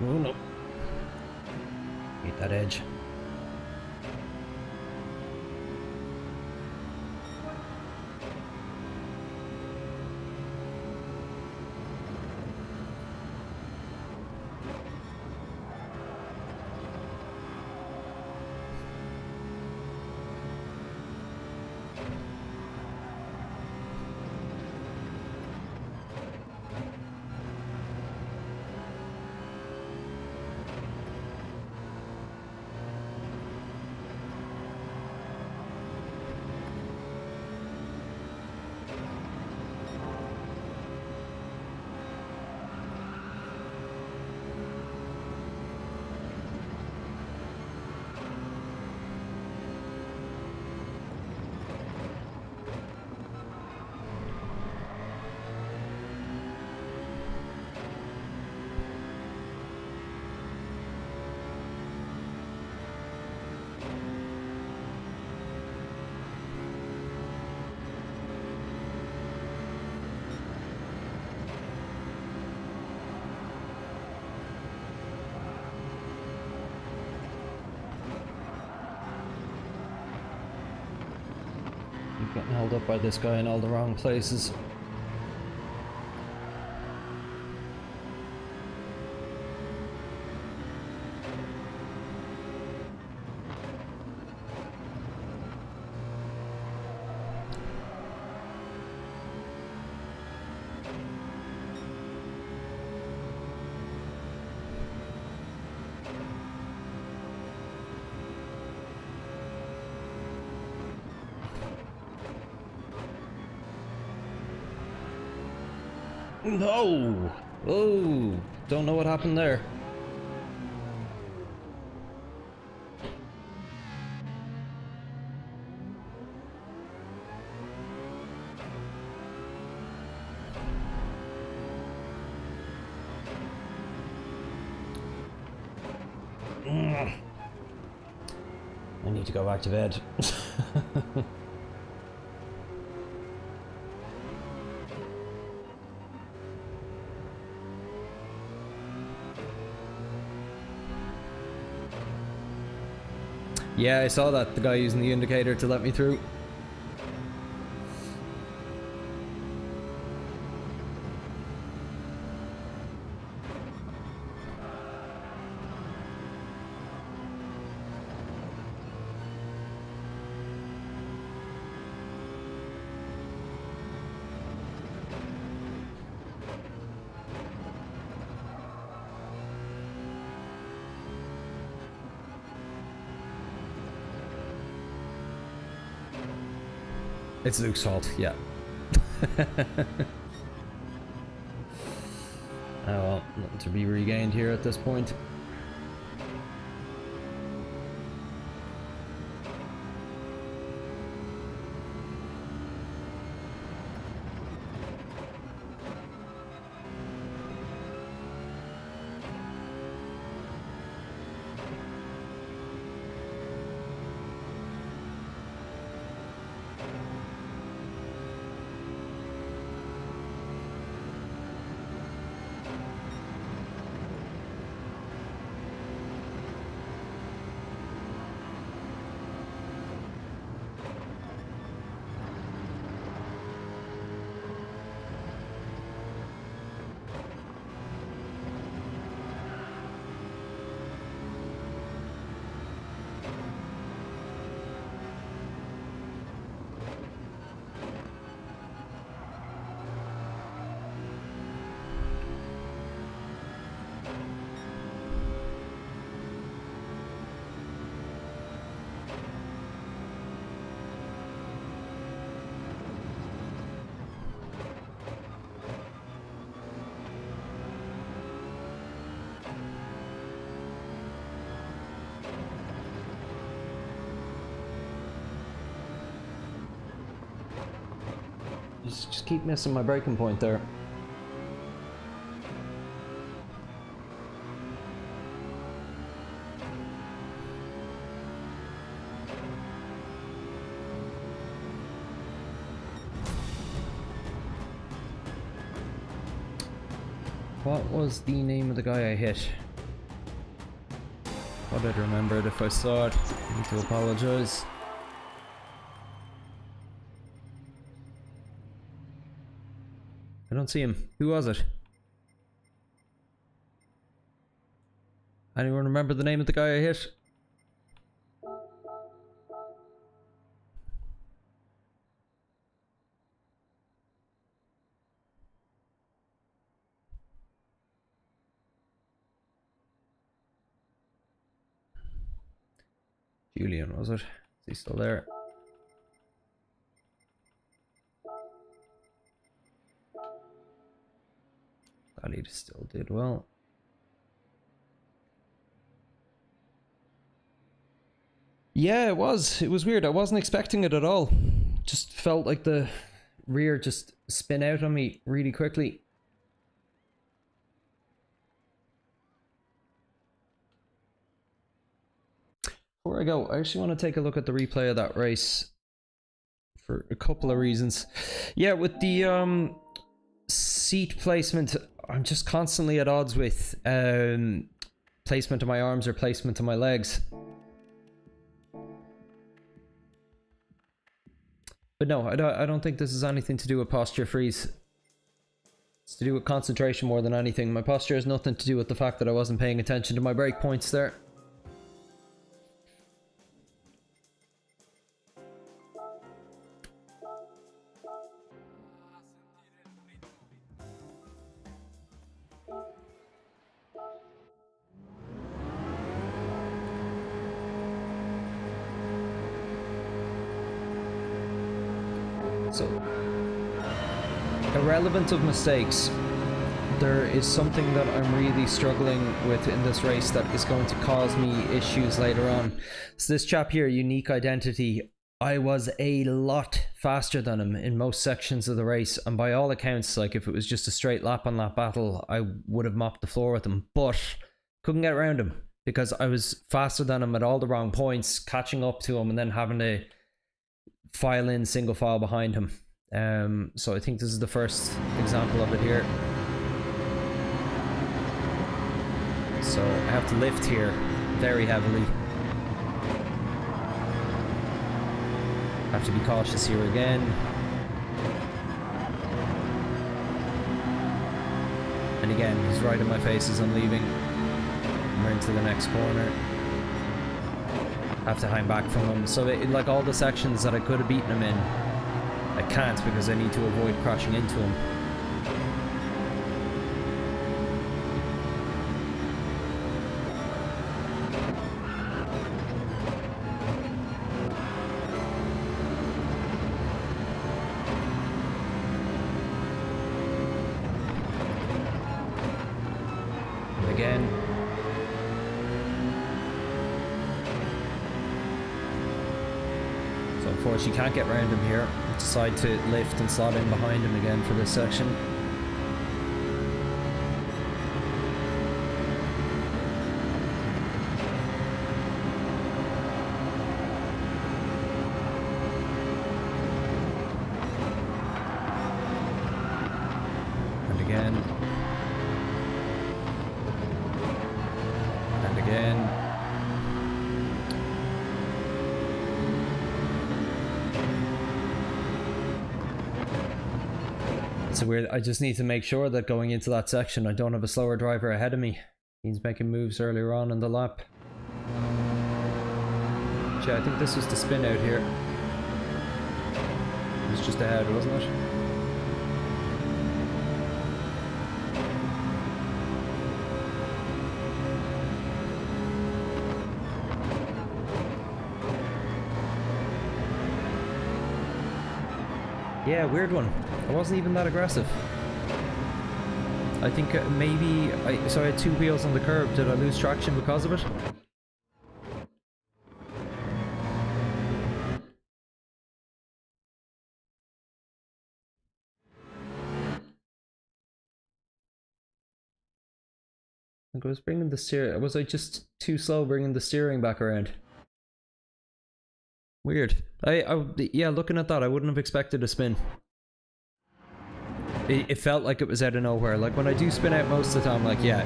Oh no. Hate that edge. Getting held up by this guy in all the wrong places. No! Oh, don't know what happened there. I need to go back to bed. Yeah, I saw that, the guy using the indicator to let me through. It's Luke's fault, yeah. Oh well, nothing to be regained here at this point. Just keep missing my breaking point there. What was the name of the guy I hit? Thought I'd remember it if I saw it. I need to apologize. I don't see him. Who was it? Anyone remember the name of the guy I hit? Julian, was it? Is he still there? Quali still did well. Yeah, it was. It was weird. I wasn't expecting it at all. Just felt like the rear just spin out on me really quickly. Before I go, I actually want to take a look at the replay of that race for a couple of reasons. Yeah, with the seat placement, I'm just constantly at odds with placement of my arms or placement of my legs. But no, I don't think this is anything to do with posture freeze. It's to do with concentration more than anything. My posture has nothing to do with the fact that I wasn't paying attention to my brake points there. So, irrelevant of mistakes, there is something that I'm really struggling with in this race that is going to cause me issues later on. So this chap here, Unique Identity, I was a lot faster than him in most sections of the race, and by all accounts, like if it was just a straight lap on lap battle, I would have mopped the floor with him, but couldn't get around him because I was faster than him at all the wrong points, catching up to him and then having to file in single file behind him. So I think this is the first example of it here. So I have to lift here very heavily. Have to be cautious here again. And again, he's right in my face as I'm leaving. We're into the next corner. Have to hang back from him. So like all the sections that I could have beaten him in, I can't because I need to avoid crashing into him. And again. Unfortunately, can't get round him here. Decide to lift and slot in behind him again for this section. And again. And again. It's weird. I just need to make sure that going into that section I don't have a slower driver ahead of me. He's making moves earlier on in the lap. Yeah, I think this was the spin out here. It was just ahead, wasn't it? Yeah, weird one. I wasn't even that aggressive. I think maybe so I had two wheels on the curb. Did I lose traction because of it? I think I was bringing the steer. Was I just too slow bringing the steering back around? Weird. Yeah, looking at that, I wouldn't have expected a spin. It felt like it was out of nowhere. Like when I do spin out most of the time, I'm like, yeah,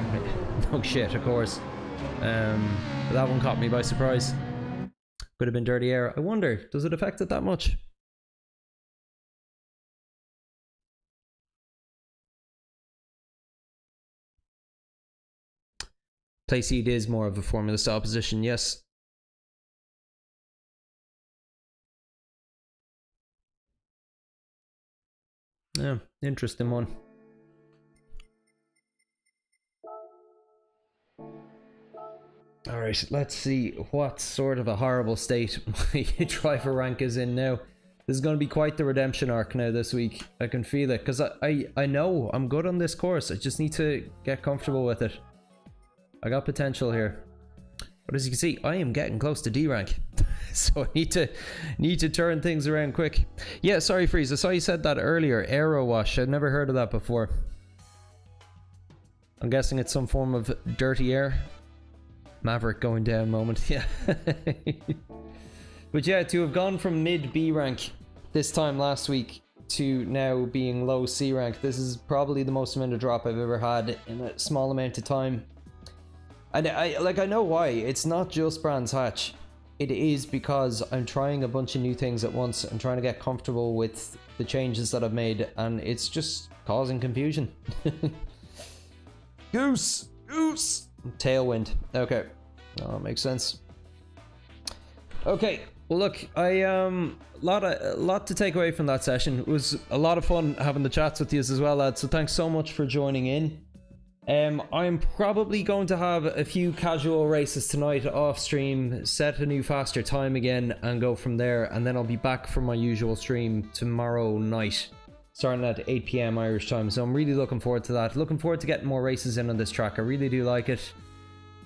no shit, of course. But that one caught me by surprise. Could have been dirty air. I wonder, does it affect it that much? Playseat is more of a formula style position, yes. Yeah, interesting one. Alright, let's see what sort of a horrible state my driver rank is in now. This is going to be quite the redemption arc now this week. I can feel it, because I know I'm good on this course. I just need to get comfortable with it. I got potential here. But as you can see, I am getting close to D rank. So I need to turn things around quick. Yeah, sorry Freeze, I saw you said that earlier. Aero wash, I'd never heard of that before. I'm guessing it's some form of dirty air. Maverick going down moment, yeah. But yeah, to have gone from mid B rank this time last week to now being low C rank, this is probably the most amount of drop I've ever had in a small amount of time. And I know why. It's not just Brands Hatch. It is because I'm trying a bunch of new things at once and trying to get comfortable with the changes that I've made, and it's just causing confusion. Goose! Tailwind. Okay. Oh, that makes sense. Okay. Well, look, a lot to take away from that session. It was a lot of fun having the chats with you as well, lads. So thanks so much for joining in. I'm probably going to have a few casual races tonight off stream, set a new faster time again, and go from there. And then I'll be back for my usual stream tomorrow night, starting at 8 PM Irish time. So I'm really looking forward to that. Looking forward to getting more races in on this track. I really do like it.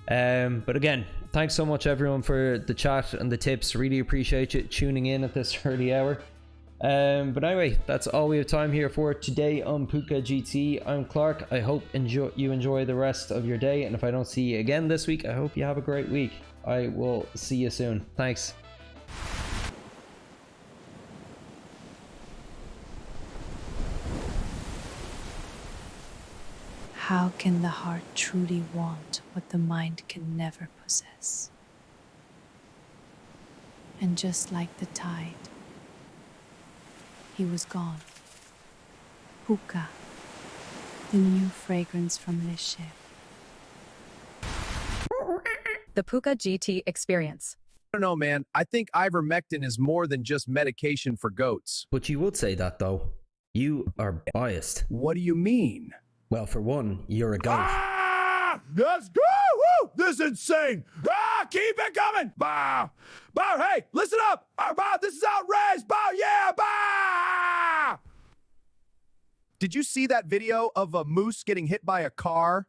But again, thanks so much everyone for the chat and the tips. Really appreciate you tuning in at this early hour. But anyway, that's all we have time here for today on Puka GT. I'm Clark. I hope you enjoy the rest of your day, and if I don't see you again this week, I hope you have a great week. I will see you soon. Thanks. How can the heart truly want what the mind can never possess? And just like the tide, he was gone. Puka, the new fragrance from this ship. The Puka GT experience. I don't know, man. I think ivermectin is more than just medication for goats. But you would say that though. You are biased. What do you mean? Well, for one, you're a goat. Ah! Let's go! Woo! This is insane! Ah! Keep it coming! Bah! Bah! Hey, listen up! Bah! This is outrageous! Bah! Yeah! Bah! Did you see that video of a moose getting hit by a car?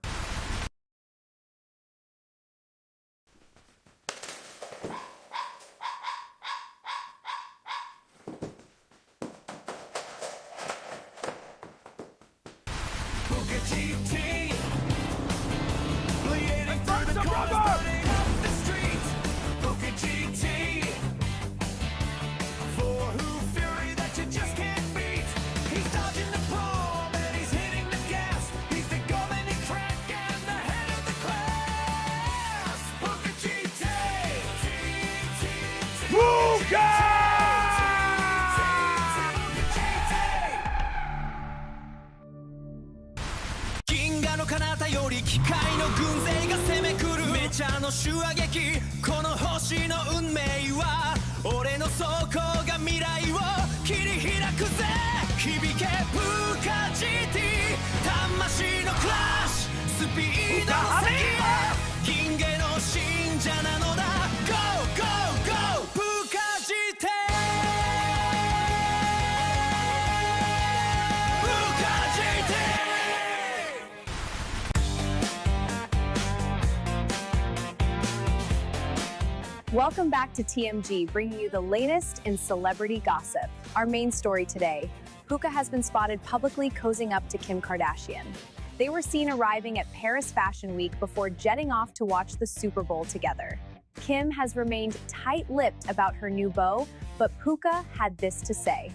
Welcome back to TMG, bringing you the latest in celebrity gossip. Our main story today, Puka has been spotted publicly cozying up to Kim Kardashian. They were seen arriving at Paris Fashion Week before jetting off to watch the Super Bowl together. Kim has remained tight-lipped about her new beau, but Puka had this to say.